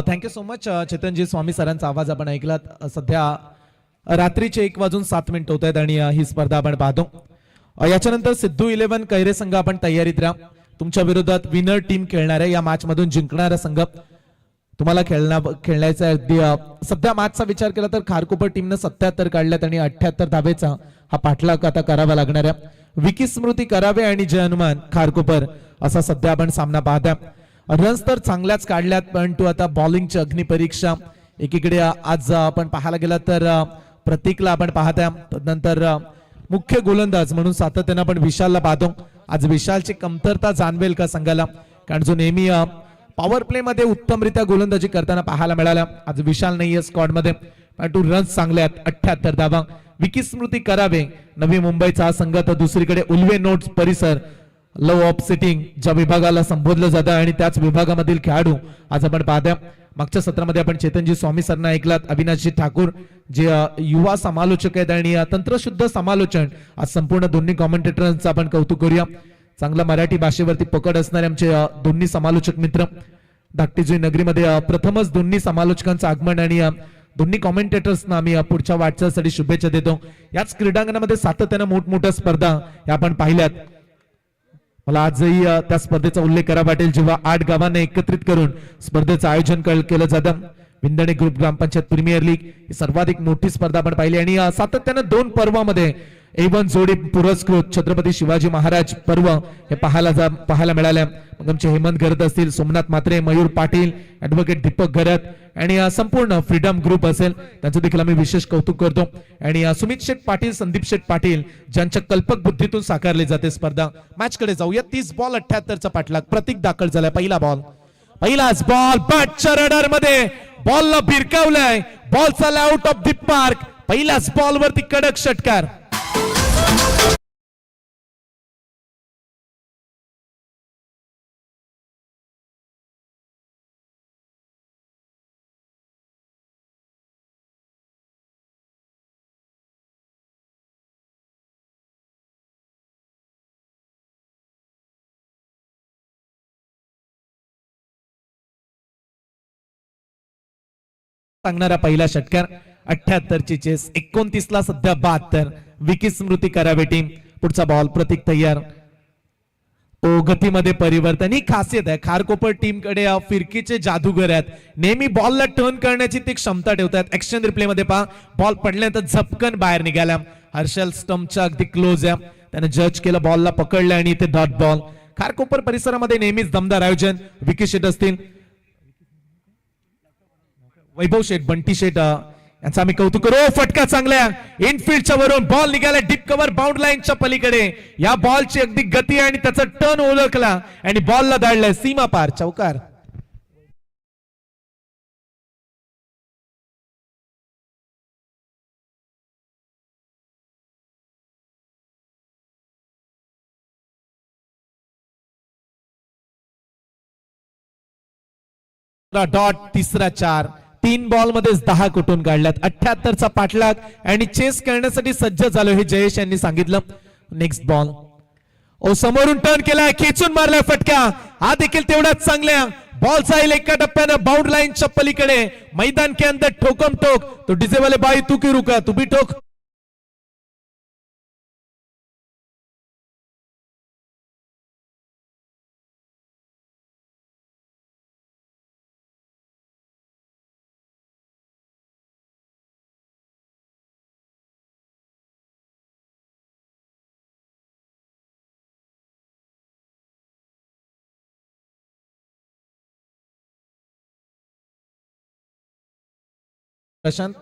थँक्यू सो मच चेतनजी. स्वामी सरांचा आवाज आपण ऐकलात. सध्या रात्रीचे 1:07 होत आहेत आणि ही स्पर्धा आपण पाहतो. याच्यानंतर सिद्धू 11 कैरे संघ आपण तयारीत राहा. तुमच्या विरोधात विनर टीम खेळणार आहे. या मॅच मधून जिंकणारा संघ तुम्हाला खेळण्याचा आहे. अगदी सध्या मॅचचा विचार केला तर खारकोपर टीमनं 77 काढल्यात आणि 78 धावेचा हा पाठलाग आता करावा लागणार आहे. विकी स्मृती करावे आणि जय हनुमान खारकोपर असा सध्या आपण सामना पाहता. रन्स तर चांगल्याच काढल्यात परंतु आता बॉलिंगची अग्निपरीक्षा एकीकडे आज आपण पाहायला गेला तर प्रतीकला आपण पाहता. नंतर मुख्य गोलंदाज म्हणून सातत्याने आपण विशालला पाहतो. आज विशालची कमतरता जाणवेल का संघाला कारण जो नेहमी पॉवर प्ले मध्ये उत्तमरित्या गोलंदाजी करताना पाहायला मिळाला. आज विशाल नाहीये स्क्वॉड मध्ये परंतु रन्स चांगले आहेत 78 धावा. विकी स्मृती करावे नवी मुंबईचा हा संघ तर दुसरीकडे उल्वे नोट्स परिसर लव ऑफ सिटिंग ज्या विभागाला संबोधलं जातं आणि त्याच विभागामधील खेळाडू आज आपण पाहता. मागच्या सत्रामध्ये आपण चेतनजी स्वामी सरना ऐकलात. अविनाशजी ठाकूर जे युवा समालोचक आहेत आणि तंत्रशुद्ध समालोचन आज संपूर्ण दोन्ही कॉमेंटेटरांचं आपण कौतुक करूया. चांगला मराठी भाषेवरती पकड असणारे आमचे दोन्ही समालोचक मित्र. धाकटीजी नगरीमध्ये प्रथमच दोन्ही समालोचकांचं आगमन आणि दोन्ही कॉमेंटेटर्सना आम्ही पुढच्या वाटचालीसाठी शुभेच्छा देतो. याच क्रीडांगणामध्ये सातत्यानं मोठमोठ्या स्पर्धा या आपण पाहिल्यात. मला आजही त्या स्पर्धेचा उल्लेख करा वाटेल जेव्हा 8 गावांना एकत्रित करून स्पर्धेचं आयोजन केलं जातं. विंदणे ग्रुप ग्रामपंचायत प्रीमियर लीग ही सर्वाधिक मोठी स्पर्धा आपण पाहिली आणि सातत्यानं 2 पर्वामध्ये A1 जोडी पुरस्कृत छत्रपती शिवाजी महाराज पर्व हे पाहायला मिळाले. मग आमचे हेमंत घरत असतील, सोमनाथ मात्रे, मयूर पाटील, ऍडव्होकेट दीपक घरत आणि संपूर्ण फ्रीडम ग्रुप असेल त्यांचं देखील आम्ही विशेष कौतुक करतो. आणि सुमित शेठ पाटील, संदीप शेठ पाटील ज्यांच्या कल्पक बुद्धीतून साकारली जाते स्पर्धा. मॅच कडे जाऊया. 30 बॉल 78चा पाठलाग. प्रतीक दाखल झालाय. पहिलाच बॉल बॅटच्या रडार मध्ये बॉलला भिरकावलाय. बॉल चालला आउट ऑफ द पार्क. पहिल्याच बॉल वरती कडक षटकार. सांगणारा पहिला षटकार. 78 ची चेस. 29 ला सध्या 72. विकी स्मृती करावे टीम. पुढचा बॉल. प्रतीक तयार. गतीमध्ये परिवर्तन ही खासियत आहे. खारकोपर टीम कडे फिरकीचे जादूगर आहेत. नेहमी बॉलला टर्न करण्याची ती क्षमता ठेवतात. ऍक्शन रिप्ले मध्ये पहा. बॉल पडल्यानंतर झपकन बाहेर निघाला. हर्षल स्टंपच्या अगदी क्लोज आहे. त्याने जज केलं, बॉलला पकडलं आणि इथे डॉट बॉल. खारकोपर परिसरामध्ये नेहमीच दमदार आयोजन. विकी शेट असतील, वैभव शेठ, बंटी शेठ यांचा आम्ही कौतुक करू. फटका चांगला इनफिल्डच्या वरून बॉल निघाला डीप कव्हर बाउंड लाईनच्या पलीकडे. या बॉलची अगदी गती आणि त्याचा टर्न ओळखला आणि बॉलला धाडलाय सीमा पार. चौकार. डॉट. तिसरा 4. 3 बॉल मध्ये 10 कुठून काढल्यात. 78चा पाठलाग आणि चेस करण्यासाठी सज्ज झालो हे जयेश यांनी सांगितलं. Next ball. समोरून टर्न केलाय, खेचून मारलाय फटका. हा देखील तेवढाच चांगला. बॉल जाईल एका टप्प्यानं बाउंड लाईनच्या पलीकडे. मैदान के अंदर ठोकम ठोक. तो डीजे वाले बाई तू की रुका, तू भी ठोक. प्रशांत,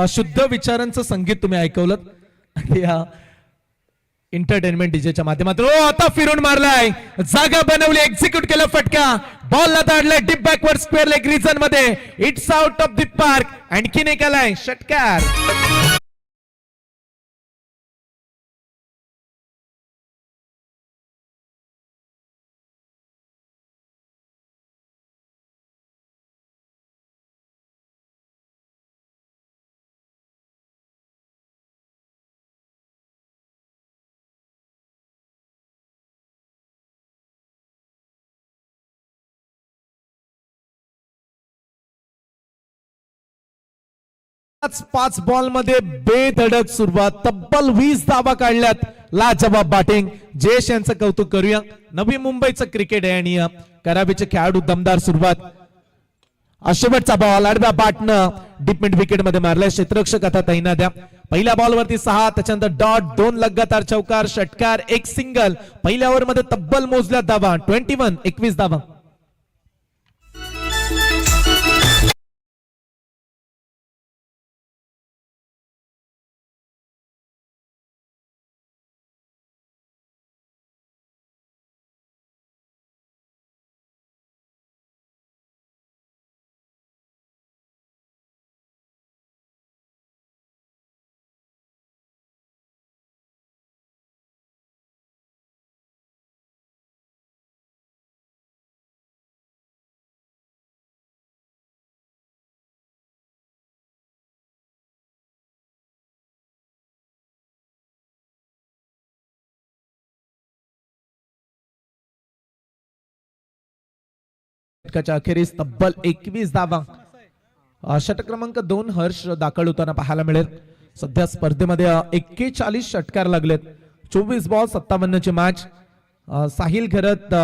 शुद्ध विचारांचं संगीत तुम्ही ऐकवलं या एंटरटेनमेंट डीजेच्या माध्यमातून. आता फिरून मारलाय, जागा बनवली, एक्झिक्यूट केलं फटका. बॉलला धाडलाय deep backward square leg region मध्ये. It's out of the park. आणखीन एक आलाय षटकार. पाच बॉल मध्ये बेधडक सुरुवात. तब्बल 20 धावा काढल्यात. लाजवाब बॅटिंग. जयेश यांचं कौतुक करूया. नवी मुंबईचं क्रिकेट आहे आणि करावीचे खेळाडू दमदार सुरुवात. शेवटचा बॉल आडव्या बॅटनं डीप मिड विकेट मध्ये मारलाय. क्षेत्ररक्षक आता तैनात द्या. पहिल्या बॉल वरती 6, त्याच्यानंतर डॉट, 2 लगातार चौकार, षटकार, 1 सिंगल. पहिल्या ओव्हर मध्ये तब्बल मोजल्या धावा. 21 धावा. अखेरीस तब्बल 21 धावा. षटक क्रमांक 2 हर्ष दाखल होताना पाहायला मिळेल. सध्या स्पर्धेमध्ये 41 षटकार लागलेत. 24 बॉल 57 ची मॅच. साहिल घरत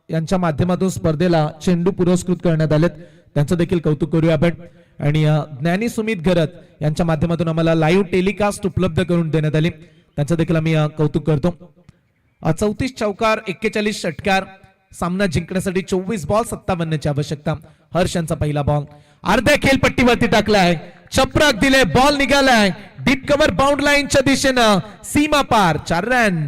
यांच्या माध्यमातून स्पर्धेला चेंडू पुरस्कृत करण्यात आलेत. त्यांचं देखील कौतुक करूया आपण. आणि ज्ञानी सुमित घरत यांच्या माध्यमातून आम्हाला लाईव्ह टेलिकास्ट उपलब्ध करून देण्यात आली. त्यांचं देखील आम्ही कौतुक करतो. 34 चौकार 41 षटकार, सामना जिंकण्यासाठी 24 बॉल 57 ची आवश्यकता. हर्ष यांचा पहिला बॉल अर्ध्या खेळपट्टीवरती टाकलाय, चपराक दिले, बॉल निघालाय डीप कव्हर बाउंड लाईनच्या दिशेनं, सीमा पार, 4 रन.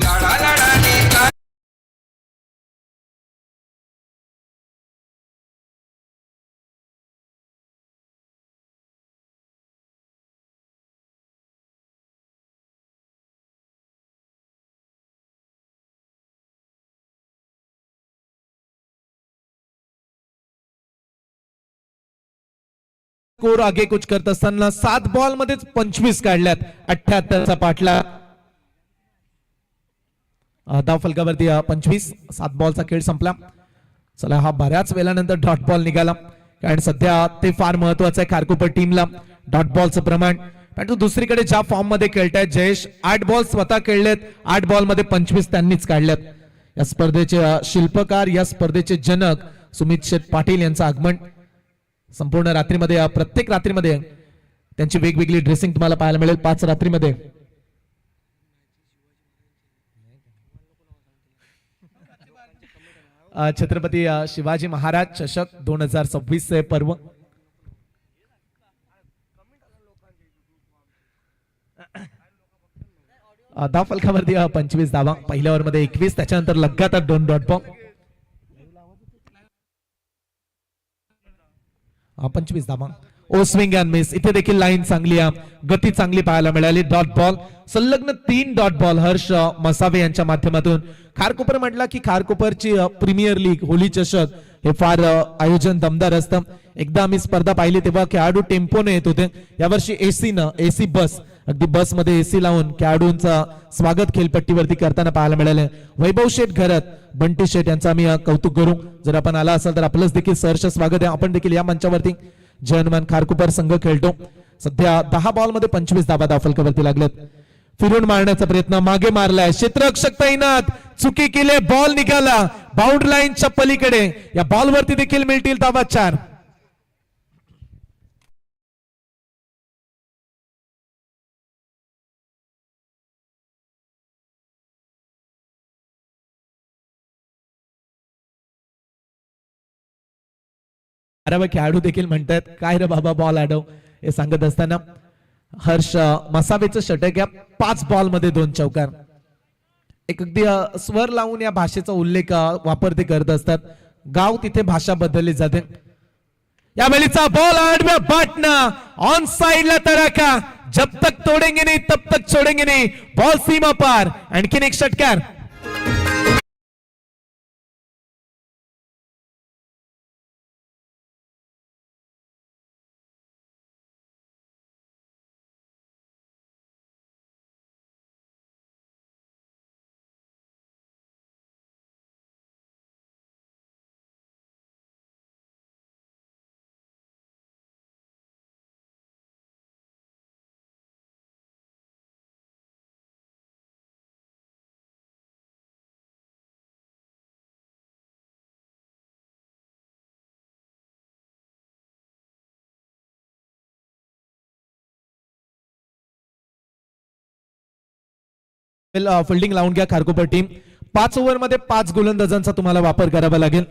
स्कोर आगे कुछ करत असताना 7 बॉल मध्येच 25 काढल्यात, 78चा पाठला. धाव फलकावरती 25, 7 बॉलचा खेळ संपला. चला, हा बऱ्याच वेळानंतर डॉट बॉल निघाला, कारण सध्या ते फार महत्वाचं आहे खारकोपर टीमला, डॉट बॉलचं प्रमाण. परंतु दुसरीकडे ज्या फॉर्म मध्ये खेळतायत जयेश, 8 बॉल स्वतः खेळलेत, 8 बॉल मध्ये 25 त्यांनीच काढल्यात. या स्पर्धेचे शिल्पकार, या स्पर्धेचे जनक सुमित शेठ पाटील यांचं आगमन. संपूर्ण रात्रीमध्ये, प्रत्येक रात्रीमध्ये त्यांची वेगवेगळी ड्रेसिंग तुम्हाला पाहायला मिळेल. 5 रात्रीमध्ये छत्रपती शिवाजी महाराज चषक 2026 चे पर्व. धाव फलकावरती 25 धावा, पहिल्या ओव्हर मध्ये 21, त्याच्यानंतर लगातार 2 डॉट बॉल. 25 धावा. ओ स्विंग अँड मिस, इथे देखील लाईन चांगली आहे, गती चांगली पाहायला मिळाली. डॉट बॉल, संलग्न 3 डॉट बॉल हर्ष मसावे यांच्या माध्यमातून. खारकोपर म्हटला की खारकोपरची प्रीमियर लीग, होली चषक हे फार आयोजन दमदार असतं. एकदा आम्ही स्पर्धा पाहिली तेव्हा खेळाडू टेम्पोने येत होते, यावर्षी एसी बस, अगदी बस मध्ये एसी लावून खेळाडूंचा स्वागत खेळपट्टीवरती करताना पाहायला मिळाले. वैभव शेठ घरत, बंटी शेठ यांचं आम्ही कौतुक करू. जर आपण आला असाल तर आपलंच देखील सहर्ष स्वागत आहे. आपण देखील या मंचावरती जय हनुमान खारकोपर संघ खेळतो. सध्या 10 बॉल मध्ये 25 धावा धाव फलकावरती लागलेत. फिरून मारण्याचा प्रयत्न, मागे मारलाय क्षेत्ररक्षक तैनात, चुकी केले, बॉल निघाला बाउंड लाईनच्या पलीकडे. या बॉलवरती देखील मिळतील धावा 4. खेळाडू देखील म्हणतात काय रे बाबा बॉल अडव, हे सांगत असताना हर्ष मसावेचं षटक या 5 बॉल मध्ये 2 चौकार. एक अगदी स्वर लावून या भाषेचा उल्लेख वापर ते करत असतात. गाव तिथे भाषा बदलली जाते. या वेळीचा बॉल आडव्या बाटना, ऑन साइडला तडाखा, जब तक तोडेंगे नहीं तब तक छोडेंगे नहीं, बॉल सीमा पार. आणखीन एक षटकार. फिल्डिंग लावून घ्या खारकोपर टीम. 5 ओव्हर मध्ये 5 गोलंदाजांचा तुम्हाला वापर करावा लागेल.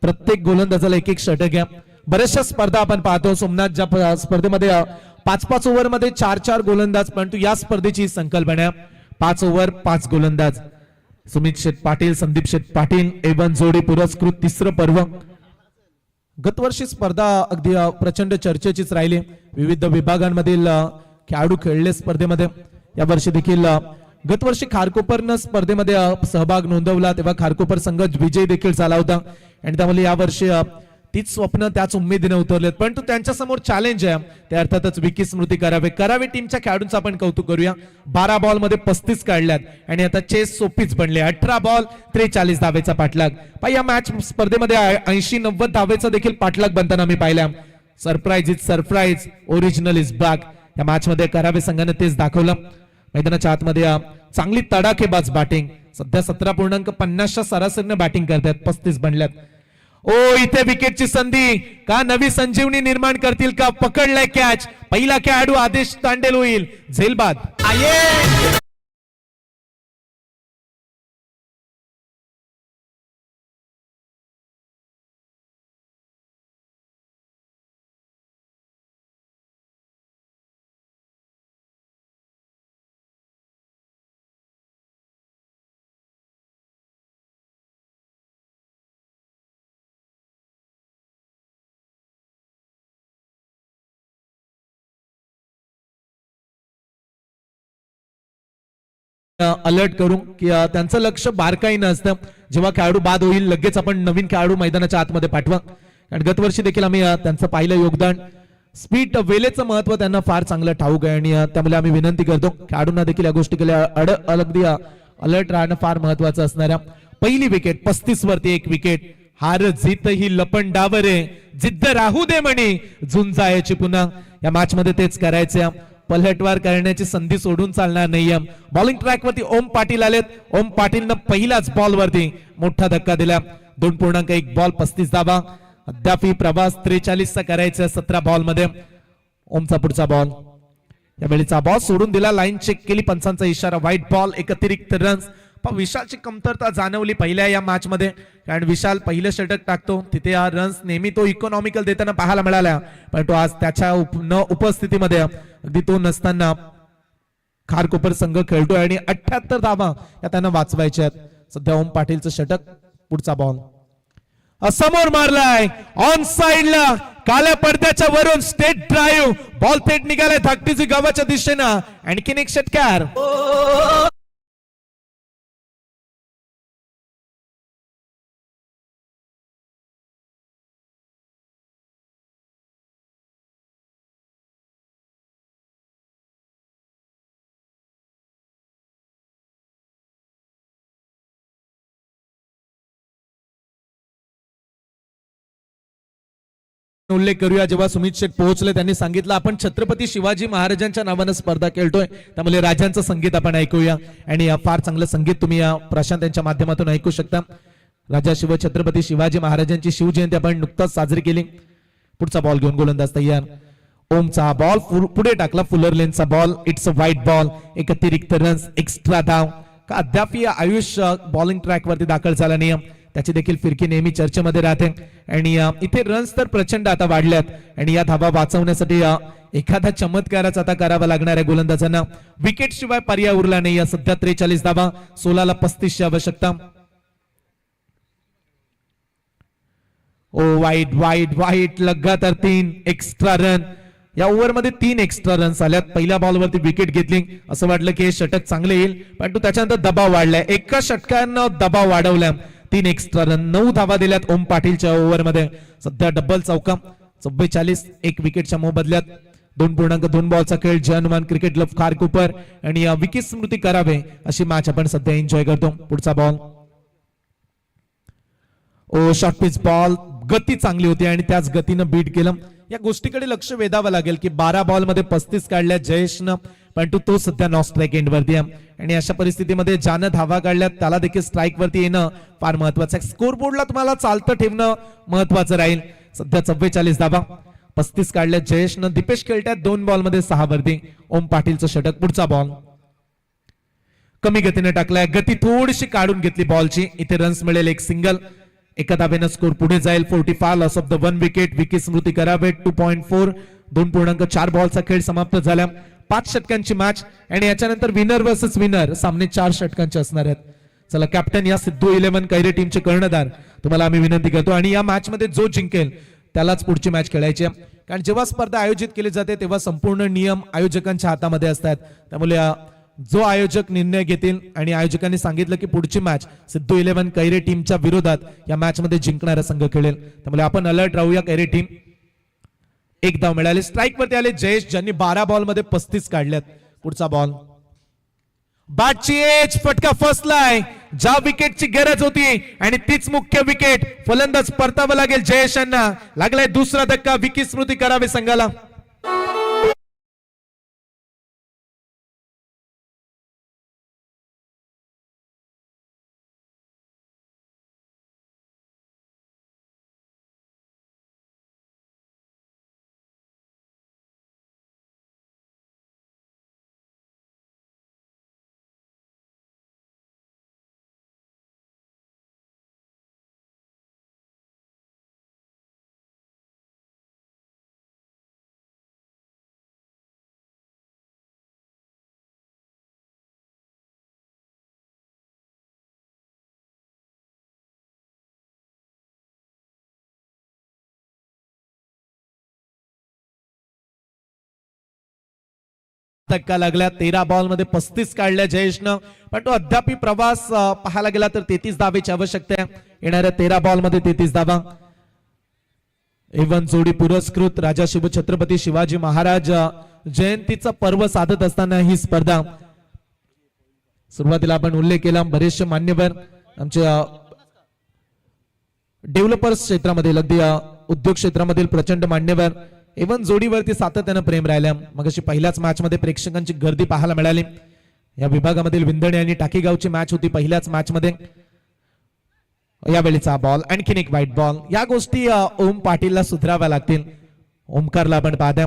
प्रत्येक गोलंदाजाला 1-1 षटक घ्या. बऱ्याचशा स्पर्धा आपण पाहतो सोमनाथच्या स्पर्धेमध्ये 5-5 ओव्हर मध्ये 4-4 गोलंदाज, परंतु या स्पर्धेची संकल्पना 5 ओव्हर 5 गोलंदाज. सुमित शेठ पाटील, संदीप शेठ पाटील एवन जोडी पुरस्कृत 3रं पर्व. गतवर्षी स्पर्धा अगदी प्रचंड चर्चेचीच राहिली. विविध विभागांमधील खेळाडू खेळले स्पर्धेमध्ये. या वर्षी देखील गतवर्षी खारकोपरनं स्पर्धेमध्ये सहभाग नोंदवला तेव्हा खारकोपर संघ विजय देखील झाला होता, आणि त्यामुळे यावर्षी तीच स्वप्न त्याच उमेदीने उतरलेत. परंतु त्यांच्या समोर चॅलेंज आहे, ते अर्थातच विकी स्मृती करावे टीमच्या खेळाडूंचं आपण कौतुक करूया. 12 बॉल मध्ये 35 काढल्यात आणि आता चेस सोपीच बनले. 18 बॉल 43 धावेचा पाठलाग. या मॅच स्पर्धेमध्ये 80-90 धावेचा देखील पाठलाग बनताना आम्ही पाहिला. Surprise is surprise, original is back. या मॅच मध्ये करावे संघाने तेच दाखवलं. मैदानाच्या आतमध्ये चांगली तडाखेबाज बॅटिंग. सध्या 17.50च्या सरासरीने बॅटिंग करतात, 35 बनल्यात. ओ इथे विकेटची संधी का, नवी संजीवनी निर्माण करतील का, पकडलाय कॅच. पहिला खेळाडू आदेश तांडेल होईल, झेलबाद. अलर्ट करू की त्यांचं लक्ष बारकाईनं असतं. जेव्हा खेळाडू बाद होईल लगेच आपण नवीन खेळाडू मैदानाच्या आतमध्ये पाठवा. कारण गतवर्षी देखील आम्ही त्यांचं पाहिलं योगदान, स्पीड वेळेचं महत्व त्यांना फार चांगलं ठाऊक आहे आणि त्यामुळे आम्ही विनंती करतो खेळाडूंना देखील या गोष्टी केल्या अगदी अलर्ट राहणं फार महत्वाचं असणार आहे. पहिली विकेट 35 वरती एक विकेट. हार जीत ही लपंडावर आहे, जिद्द राहू दे म्हणे झुंजायची पुन्हा. या मॅच मध्ये तेच करायचं. पलटवार करण्याची संधी सोडून चालणार नाहीये. बॉलिंग ट्रॅक वरती ओम पाटील आलेत. ओम पाटीलनं पहिलाच बॉल वरती मोठा धक्का दिला. 2.1 बॉल 35 धावा. अद्याप प्रवास 43 चा करायचा 17 बॉल मध्ये. ओमचा पुढचा बॉल, यावेळीचा बॉल सोडून दिला. लाईन चेक केली, पंचांचा इशारा, व्हाईट बॉल, एक अतिरिक्त रन्स. पण विशालची कमतरता जाणवली पहिल्या या मॅच मध्ये, कारण विशाल पहिलं षटक टाकतो तिथे हा रन्स नेहमी तो इकॉनॉमिकल देताना पाहायला मिळाला, पण तो आज त्याच्या उपस्थितीमध्ये अगदी तो नसताना खारकोपर संघ खेळतोय आणि 78 धावा या त्यांना वाचवायच्या आहेत. सध्या ओम पाटीलचं षटक. पुढचा बॉल समोर मारलाय ऑन साइडला, काल्या पडद्याच्या वरून स्टेट ड्राईव्ह, बॉल थेट निघालाय धाकटीची गावाच्या दिशेनं. आणखीन एक षटकार. उल्लेख करूया, जेव्हा सुमित शेठ पोहोचले त्यांनी सांगितलं आपण छत्रपती शिवाजी महाराजांच्या नावानं स्पर्धा खेळतोय, त्यामुळे राजांचं संगीत आपण ऐकूया. आणि फार चांगलं संगीत तुम्ही या प्रशांत यांच्या माध्यमातून ऐकू शकता. राजा छत्रपती शिवाजी महाराजांची शिवजयंती आपण नुकताच साजरी केली. पुढचा बॉल घेऊन गोलंदाज तयार. ओमचा बॉल पुढे टाकला, फुलर लेनचा ball, it's a wide ball, एक अतिरिक्त रन्स, एक्स्ट्रा धाव. का अद्याप आयुष बॉलिंग ट्रॅक वरती दाखल झाला नाही, त्याची देखील फिरकी नेहमी चर्चेमध्ये राहते. आणि इथे रन्स तर प्रचंड आता वाढल्यात आणि या धावा वाचवण्यासाठी एखादा चमत्कारच आता करावा लागणार आहे गोलंदाजांना. विकेट शिवाय पर्याय उरला नाही. सध्या 43 धावा, 16 ला 35 ची आवश्यकता. ओ वाईट वाईट वाईट, लगातार 3 एक्स्ट्रा रन. या ओव्हर मध्ये 3 एक्स्ट्रा रन्स आल्यात. पहिल्या बॉलवरती विकेट घेतली, असं वाटलं की हे षटक चांगले येईल, परंतु त्याच्यानंतर दबाव वाढलाय. एका षटकानं दबाव वाढवला. 3 एक्स्ट्रा रन, 9 धावा दिल्यात ओम पाटीलच्या ओव्हर मध्ये. सध्या डबल चौका, 44, एक विकेटच्या मोबदल्यात. 2.2 बॉलचा खेळ. जय हनुमान क्रिकेट क्लब खारकोपर आणि विकी स्मृती करावे अशी मॅच आपण सध्या एन्जॉय करतो. पुढचा बॉल, ओ शॉर्ट पिच बॉल, गती चांगली होती आणि त्याच गतीनं बीट केलं. या गोष्टीकडे लक्ष वेधावं लागेल की 12 बॉल मध्ये 35 काढल्या जयेशनं, परंतु तो सध्या नॉन स्ट्राईक एंड वरती आहे. आणि अशा परिस्थितीमध्ये ज्यानं धावा काढल्यात त्याला देखील स्ट्राईक वरती येणं फार महत्वाचं आहे. स्कोर बोर्डला तुम्हाला चालतं ठेवणं महत्वाचं राहील. सध्या 44 धावा, 35 काढल्या जयेशनं. दीपेश खेळत्यात 2 बॉल मध्ये 6 वरती. ओम पाटीलचं षटक. पुढचा बॉल कमी गतीने टाकलाय, गती थोडीशी काढून घेतली बॉलची. इथे रन्स मिळेल, एक सिंगल. एका धाब्यानं स्कोर पुढे जाईल. 45 लॉस ऑफ द 1 विकेट. विकी स्मृती करावे 2.4. 2.4 बॉलचा खेळ समाप्त झाला. 5 षटकांची मॅच आणि याच्यानंतर विनर वर्सेस विनर सामने 4 षटकांचे असणार आहेत. चला कॅप्टन या सिद्धू 11 कैरे टीमचे कर्णधार तुम्हाला आम्ही विनंती करतो, आणि या मॅच मध्ये जो जिंकेल त्यालाच पुढची मॅच खेळायची आहे. कारण जेव्हा स्पर्धा आयोजित केली जाते तेव्हा संपूर्ण नियम आयोजकांच्या हातामध्ये असतात. त्यामुळे जो आयोजक निर्णय घेतील आणि आयोजकांनी सांगितलं की पुढची मॅच सिद्धू 11 कैरे टीमच्या विरोधात या मॅच मध्ये जिंकणारा संघ खेळेल. त्यामुळे आपण अलर्ट राहूया. कैरे टीम. एक धाव मिळाली. स्ट्राईक वरती आले जयेश, ज्यांनी 12 बॉल मध्ये 35 काढल्यात. पुढचा बॉल, बॅटची एज, फटका फसलाय. ज्या विकेटची गरज होती आणि तीच मुख्य विकेट. फलंदाज परतावं लागेल जयेशांना. लागलाय दुसरा धक्का विकी स्मृती करावे संघाला. धक्का लागला. 13 बॉल मध्ये 35 काढल्या जयेशनं, पण तो अद्याप प्रवास पाहायला गेला तर 33 धावेची आवश्यकता आहे. येणाऱ्या 13 बॉल मध्ये 33 धावा. एवन जोडी पुरस्कृत राजा छत्रपती शिवाजी महाराज जयंतीचा पर्व साधत असताना ही स्पर्धा. सुरुवातीला आपण उल्लेख केला बरेचसे मान्यवर आमच्या डेव्हलपर्स क्षेत्रामध्ये अगदी उद्योग क्षेत्रामधील प्रचंड मान्यवर एवन जोडीवरती सातत्यानं प्रेम राहिल्या. मग अशी पहिल्याच मॅच मध्ये प्रेक्षकांची गर्दी पाहायला मिळाली. या विभागामधील विंदणे आणि टाकीगावची मॅच होती पहिल्याच मॅच मध्ये. यावेळीचा बॉल आणखीन एक व्हाईट बॉल. या गोष्टी ओम पाटीलला सुधाराव्या लागतील. ओमकारला आपण पाहता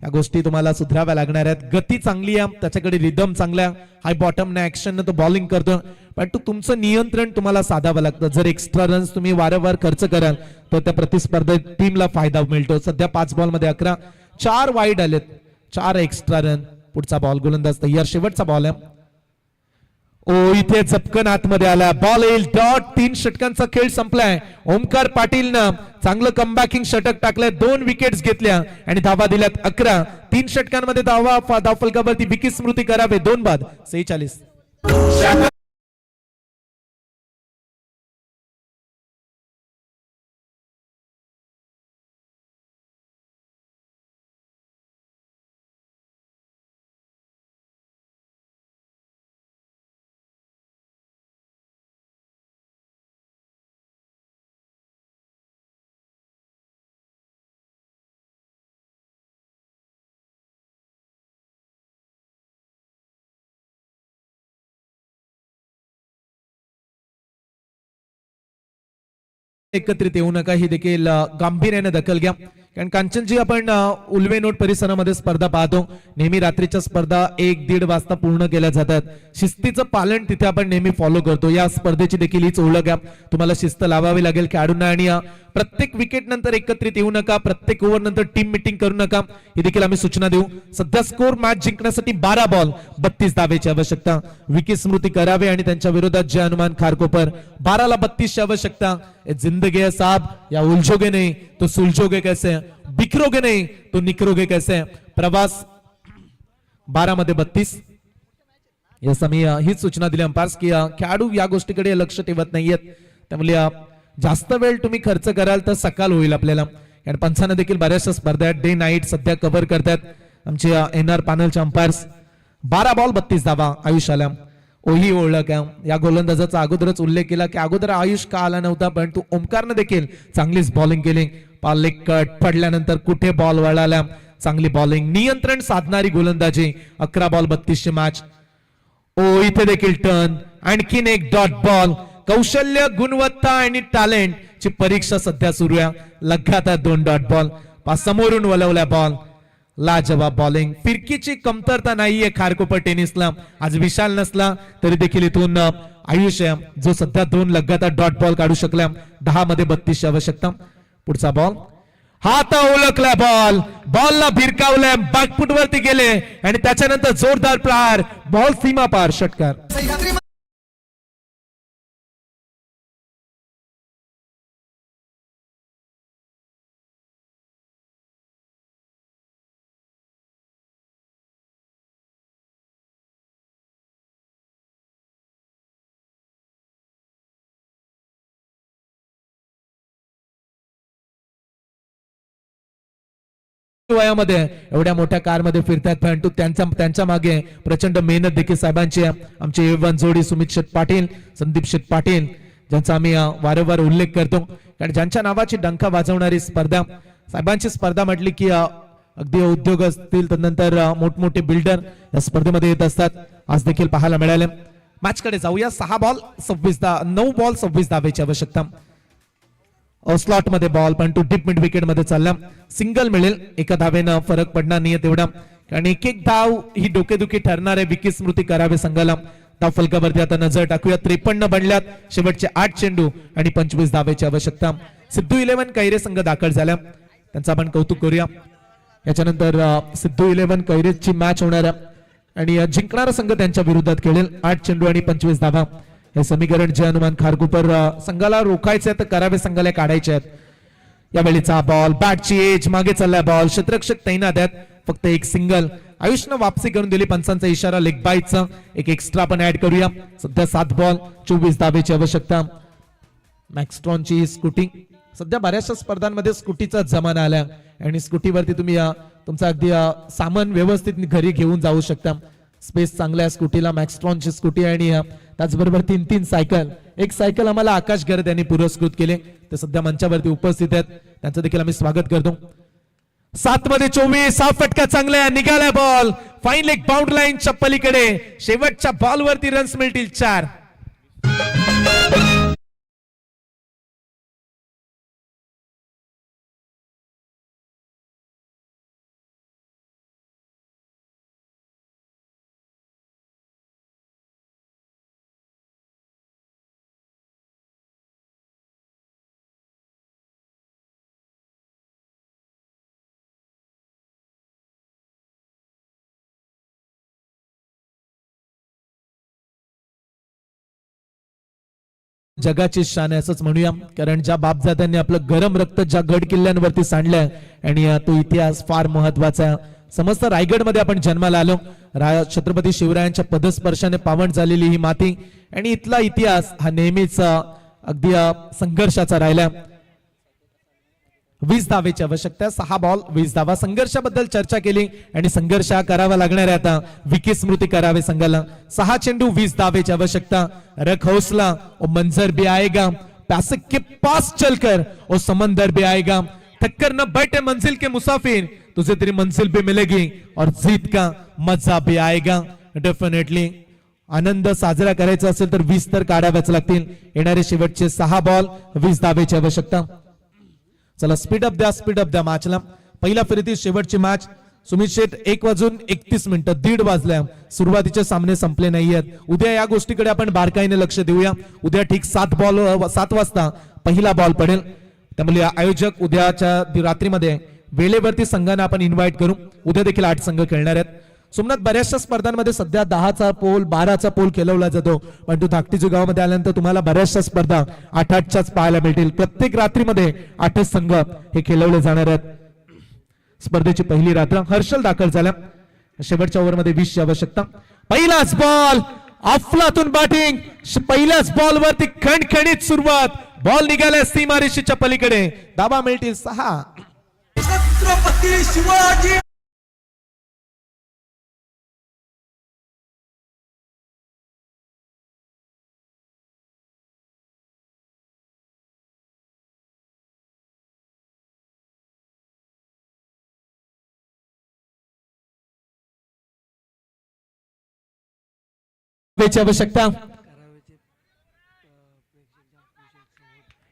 या गोष्टी तुम्हाला सुधाराव्या लागणार आहेत. गती चांगली आहे, त्याच्याकडे रिदम चांगला, हाय बॉटम ने ऍक्शन तो बॉलिंग करतो, पण तुमचं नियंत्रण तुम्हाला साधावं लागतं. जर एक्स्ट्रा रन्स तुम्ही वारंवार खर्च कराल तर त्या प्रतिस्पर्धेत टीमला फायदा मिळतो. सध्या 5 बॉल मध्ये 11, 4 वाईड आलेत, 4 एक्स्ट्रा रन. पुढचा बॉल गोलंदाज तयार, शेवटचा बॉल आहे. ओ इथे झपकन आतमध्ये आला, बॉल येईल डॉट. 3 षटकांचा खेळ संपलाय. ओमकार पाटीलनं चांगलं कमबॅकिंग षटक टाकलंय, 2 विकेट्स घेतल्या आणि धावा दिल्यात 11. 3 षटकांमध्ये धावफलकावरती विकी स्मृती करावे 2 बाद 46. एकत्रित येऊ नका ही देखील गांभीर्याने दखल घ्या. कारण कांचनजी आपण उल्वे नोट परिसरामध्ये स्पर्धा पाहतो. नेहमी रात्रीच्या स्पर्धा 1-1.5 वाजता पूर्ण केल्या जातात. शिस्तीचं पालन तिथे आपण नेहमी फॉलो करतो. या स्पर्धेची देखील हीच ओळख आहे. तुम्हाला शिस्त लावावी लागेल खेळाडूंना आणि प्रत्येक विकेट नंतर एकत्रित येऊ नका, प्रत्येक ओव्हर नंतर टीम मीटिंग करू नका, ही देखील आम्ही सूचना देऊ. सध्या स्कोर मॅच जिंकण्यासाठी 12 बॉल 32 धावेची आवश्यकता. विकी स्मृती करावे आणि त्यांच्या विरोधात जय हनुमान खारकोपर 12ला 32 ची आवश्यकता. जिंदगी है साहब, या उलझोगे नहीं तो सुलझोगे कैसे, बिखरोगे नहीं तो निखरोगे कैसे. प्रवास 12 मध्ये 32. यस आम्ही हीच सूचना दिली अंपायर्स की खेळाडू या गोष्टीकडे लक्ष ठेवत नाहीयेत. त्यामुळे जास्त वेळ तुम्ही खर्च कराल तर सकाळ होईल आपल्याला. आणि पंचांना देखील बऱ्याचशा स्पर्धा डे नाईट सध्या कव्हर करतात आमचे एनआर पॅनलचे अंपायर्स. 12 बॉल 32 धावा आयुष्याला. ओही ओळख आहे. या गोलंदाजाचा अगोदरच उल्लेख केला की अगोदर आयुष का आला नव्हता, पण तू ओमकारनं देखील चांगलीच बॉलिंग केली. पाले कट पडल्यानंतर कुठे बॉल वळाला, चांगली बॉलिंग, नियंत्रण साधणारी गोलंदाजी. 11 बॉल 32 ची मॅच. ओ इथे देखील टर्न, आणखीन एक डॉट बॉल. कौशल्य, गुणवत्ता आणि टॅलेंट ची परीक्षा सध्या सुरू आहे. लगातार 2 डॉट बॉल. समोरून वळवल्या बॉल. लाजवाब बॉलिंग. फिरकीची कमतरता नाहीये खारकोपर टेनिसला. आज विशाल नसला तरी देखील इथून आयुष जो सध्या 2 लगातार डॉट बॉल काढू शकला. 10 मध्ये 32 ची आवश्यकता. पुढचा बॉल. हात ओळखला बॉल, बॉलला भिरकावलंय, बॅकफुट वरती गेले आणि त्याच्यानंतर जोरदार प्रहार. बॉल सीमा पार, षटकार. वयामध्ये एवढ्या मोठ्या कार मध्ये फिरतात, परंतु त्यांच्या मागे प्रचंड मेहनत देखील साहेबांची आहे. आमचे एवन जोडी सुमित शेट पाटील, संदीप शेट पाटील, ज्यांचा आम्ही वारंवार उल्लेख करतो. कारण ज्यांच्या नावाची डंका वाजवणारी स्पर्धा, साहेबांची स्पर्धा म्हटली की अगदी उद्योग असतील त्यानंतर मोठमोठे बिल्डर या स्पर्धेमध्ये येत असतात. आज देखील पाहायला मिळाले. मॅच कडे जाऊया. 9 बॉल 26 धावेची आवश्यकता. स्लॉट मध्ये बॉल, पण तो डीप मिड विकेट मध्ये चालला. सिंगल मिळेल, 1 धावेनं फरक पडणार नाहीये तेवढा. कारण एक धाव ही डोकेदुखी ठरणार आहे विकी स्मृती करावे संघाला. धाव फलकावरती आता नजर टाकूया. 53 बनल्यात. शेवटचे 8 चेंडू आणि 25 धावेची आवश्यकता. सिद्धू 11 कैरे संघ दाखल झाला, त्यांचं आपण कौतुक करूया. याच्यानंतर सिद्धू 11 कैरेची मॅच होणार आहे आणि जिंकणारा संघ त्यांच्या विरोधात खेळेल. 8 चेंडू आणि 25 धावा. हे समीकरण जय हनुमान खारकोपर संघाला रोखायचे तर करावे संघाला काढायचे आहेत. यावेळीचा बॉल, बॅटची एज, मागे चाललाय बॉल, क्षेत्ररक्षक तैनात आहेत. फक्त एक सिंगल. आयुषनं वापसी करून दिली. पंचांचा इशारा लेग बाईटचा एक एक्स्ट्रा पण ऍड करूया. सध्या 7 बॉल 24 धावेची आवश्यकता. मॅक्स्ट्रॉनची स्कूटी सध्या बऱ्याचशा स्पर्धांमध्ये स्कूटीचा जमाना आला आणि स्कूटीवरती तुम्ही तुमचं अगदी सामान व्यवस्थित घरी घेऊन जाऊ शकता. स्पेस चांगला आहे स्कूटीला. मॅक्स्ट्रॉनची स्कूटी आणि त्याचबरोबर 3 सायकल. एक सायकल आम्हाला आकाश गरज यांनी पुरस्कृत केले. ते सध्या मंचावरती उपस्थित आहेत. त्यांचं देखील आम्ही स्वागत करतो. 7 मध्ये 24 हा फटका चांगला निघाला बॉल फाईन लेग बाउंड लाईनच्या पलीकडे. शेवटच्या बॉलवरती रन्स मिळतील 4. जगाची शान आहे असंच म्हणूया, कारण ज्या बापजात्यांनी आपलं गरम रक्त ज्या गड किल्ल्यांवरती सांडलंय आणि तो इतिहास फार महत्वाचा. समस्त रायगडमध्ये आपण जन्माला आलो. छत्रपती शिवरायांच्या पदस्पर्शाने पावन झालेली ही माती आणि इथला इतिहास हा नेहमीच अगदी संघर्षाचा राहिला. 20 धावेची आवश्यकता. 6 बॉल 20 धावा. संघर्षाबद्दल चर्चा केली आणि संघर्ष करावा लागणार आहे आता. विकी स्मृती करावे संघाला. 6 चेंडू 20 धावेची आवश्यकता. रख हौसला और मंजर भी आएगा. पैसे के पास चलकर और समंदर भी आएगा. थक्कर न बैठे मंजिल के मुसाफिर, तुझे तेरी मंजिल भी मिलेगी और जीत का मजा भी आएगा. डेफिनेटली आनंद साजरा करायचा असेल तर 20 तर काढाव्याच लागतील. येणारे शेवटचे 6 बॉल 20 धावेची आवश्यकता. चला स्पीड अप द्या मॅचला. पहिल्या फेरीतील शेवटची मॅच. सुमित शेठ 1:31 1:30 वाजल्या. सुरुवातीचे सामने संपले नाहीयेत. उद्या या गोष्टीकडे आपण बारकाईने लक्ष देऊया. उद्या ठीक 7 वाजता पहिला बॉल पडेल. त्यामुळे आयोजक उद्याच्या रात्रीमध्ये वेळेवरती संघांना आपण इन्व्हाइट करू. उद्या देखील 8 संघ खेळणार आहेत. सोमनाथ बऱ्याचशा स्पर्धांमध्ये सध्या 10चा पोल 12चा पोल खेळवला जातो, पण धाकटी गावामध्ये आल्यानंतर तुम्हाला बऱ्याचशा स्पर्धा 8-8च्याच पाहायला मिळतील. प्रत्येक रात्रीमध्ये 8 संघ हे खेळवले जाणार आहेत. स्पर्धेची पहिली रात्र. हर्षल दाखल झाला. शेवटच्या ओव्हरमध्ये 20 ची आवश्यकता. पहिलाच बॉल अफलातून बॅटिंग. पहिल्याच बॉल वरती खणखणीत सुरुवात. बॉल निघाला सीमारेषेच्या पलीकडे. धावा मिळतील 6. छत्रपती शिवाजी आवश्यकता.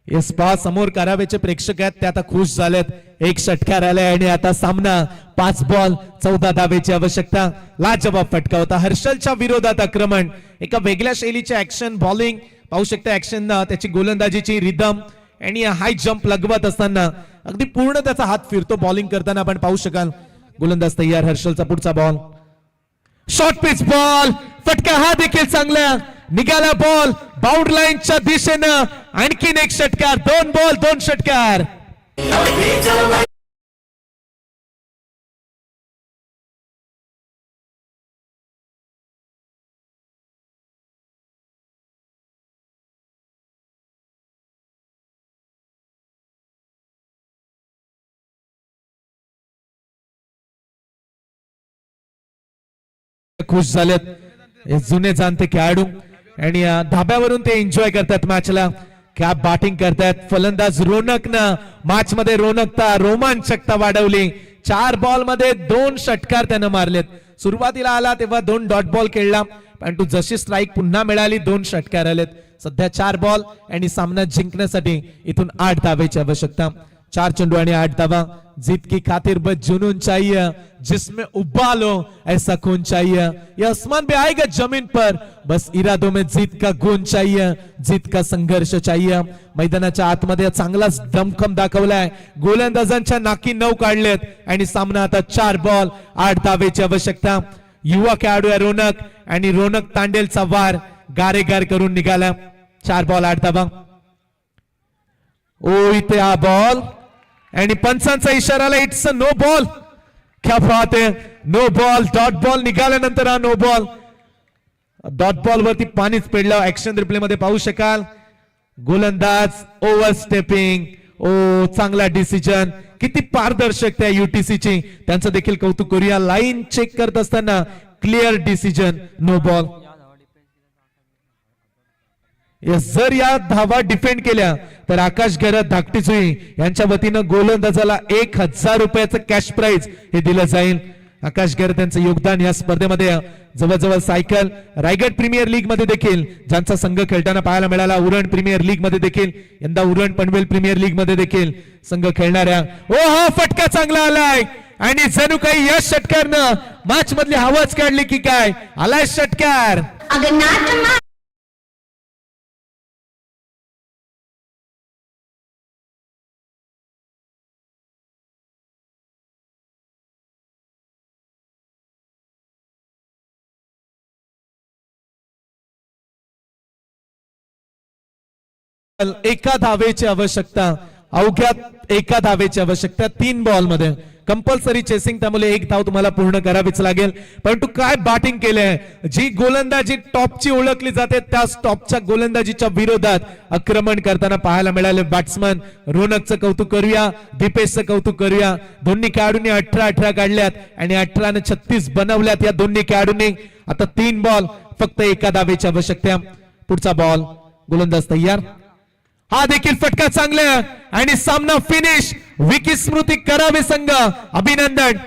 येस पा समोर करावेचे प्रेक्षक आहेत ते आता खुश झालेत. एक षटकार आलाय आणि आता सामना 5 बॉल 14 धावेची आवश्यकता. लाजवाब फटका होता. हर्षलच्या विरोधात आक्रमण. एका वेगळ्या शैलीचे ऍक्शन बॉलिंग पाहू शकता. ऍक्शन त्याची गोलंदाजीची रिदम आणि हाय जंप लगवत असताना अगदी पूर्ण त्याचा हात फिरतो बॉलिंग करताना आपण पाहू शकाल. गोलंदाज तयार. हर्षलचा पुढचा बॉल. Short pitch ball. फटका हा देखील चांगला निघाला. बॉल बाउंड लाईनच्या दिशेनं. आणखीन एक षटकार. 2 बॉल 2 षटकार. खुश झालेत जुने जाणते खेळाडू आणि धाब्यावरून ते एन्जॉय करतात मॅचला. क्या बॅटिंग करतात फलंदाज रोनकनं मॅच मध्ये रोमांचकता वाढवली. 4 बॉल मध्ये 2 षटकार त्यानं मारलेत. सुरुवातीला आला तेव्हा 2 डॉट बॉल खेळला, पण तू जशी स्ट्राईक पुन्हा मिळाली 2 षटकार आलेत. सध्या 4 बॉल आणि सामना जिंकण्यासाठी इथून 8 धावेची आवश्यकता. 4 चेंडू आणि 8 धावा. जीत की खातिर बस जुनून चाहिए, जिसमें उबालो ऐसा खून चाहिए. ये आसमान भी आएगा जमीन पर, बस इरादों में जीत का गुण चाहिए, जीत का संघर्ष चाहिए. मैदानाच्या आतमध्ये चांगलाच दमखम दाखवलाय. गोलंदाजांच्या नाकी 9 काढलेत आणि सामना आता 4 बॉल 8 धावेची आवश्यकता. युवा खेळाडू आहे रोनक आणि रोनक तांडेलचा वार गारेगार करून निघाला. 4 बॉल 8 धावा. ओ इथे हा बॉल आणि पंचांचा इशाराला इट्स अ नो बॉल. क्या बात आहे. नो बॉल, डॉट बॉल निघाल्यानंतर हा नो बॉल. डॉट बॉल वरती पाणीच पेडलं. ऍक्शन रिप्ले मध्ये पाहू शकाल. गोलंदाज ओव्हर स्टेपिंग. ओ चांगला डिसिजन. किती पारदर्शकता आहे युटीसीची, त्यांचं देखील कौतुक करूया. लाईन चेक करत असताना क्लिअर डिसिजन. No ball. जर या धावा डिफेंड केल्या तर आकाश गैरत धाकटी सुई यांच्या वतीनं गोलंदाजाला 1000 रुपयाचं कॅश प्राइज हे दिलं जाईल. आकाश गैरत यांचं योगदान या स्पर्धेमध्ये जवळजवळ सायकल. रायगड प्रीमियर लीग मध्ये देखील ज्यांचा संघ खेळताना पाहायला मिळाला. उरण प्रीमियर लीग मध्ये देखील यंदा उरण पनवेल प्रीमियर लीग मध्ये देखील संघ खेळणाऱ्या. ओ हा फटका चांगला आलाय आणि जणू काही या षटकारनं मॅच मधली हवाच काढली की काय. आलाय षटकार. एका धावेची आवश्यकता. अवघ्या एका धावेची आवश्यकता 3 बॉल मध्ये. कंपल्सरी चेसिंग, त्यामुळे 1 धाव तुम्हाला पूर्ण करावीच लागेल. परंतु काय बॅटिंग केलंय. जी गोलंदाजी टॉपची ओळखली जाते त्या टॉपच्या गोलंदाजीच्या विरोधात आक्रमण करताना पाहायला मिळाले बॅट्समन. रोनकचं कौतुक करूया, दीपेशचं कौतुक करूया. दोन्ही खेळाडूंनी 18 काढल्यात आणि 18 ने 36 बनवल्यात या दोन्ही खेळाडूंनी. आता 3 बॉल, फक्त एका धावेची आवश्यकता. पुढचा बॉल. गोलंदाज तयार. हा देखील फटका चांगला आणि सामना फिनिश. विकी स्मृती करावे संघ अभिनंदन.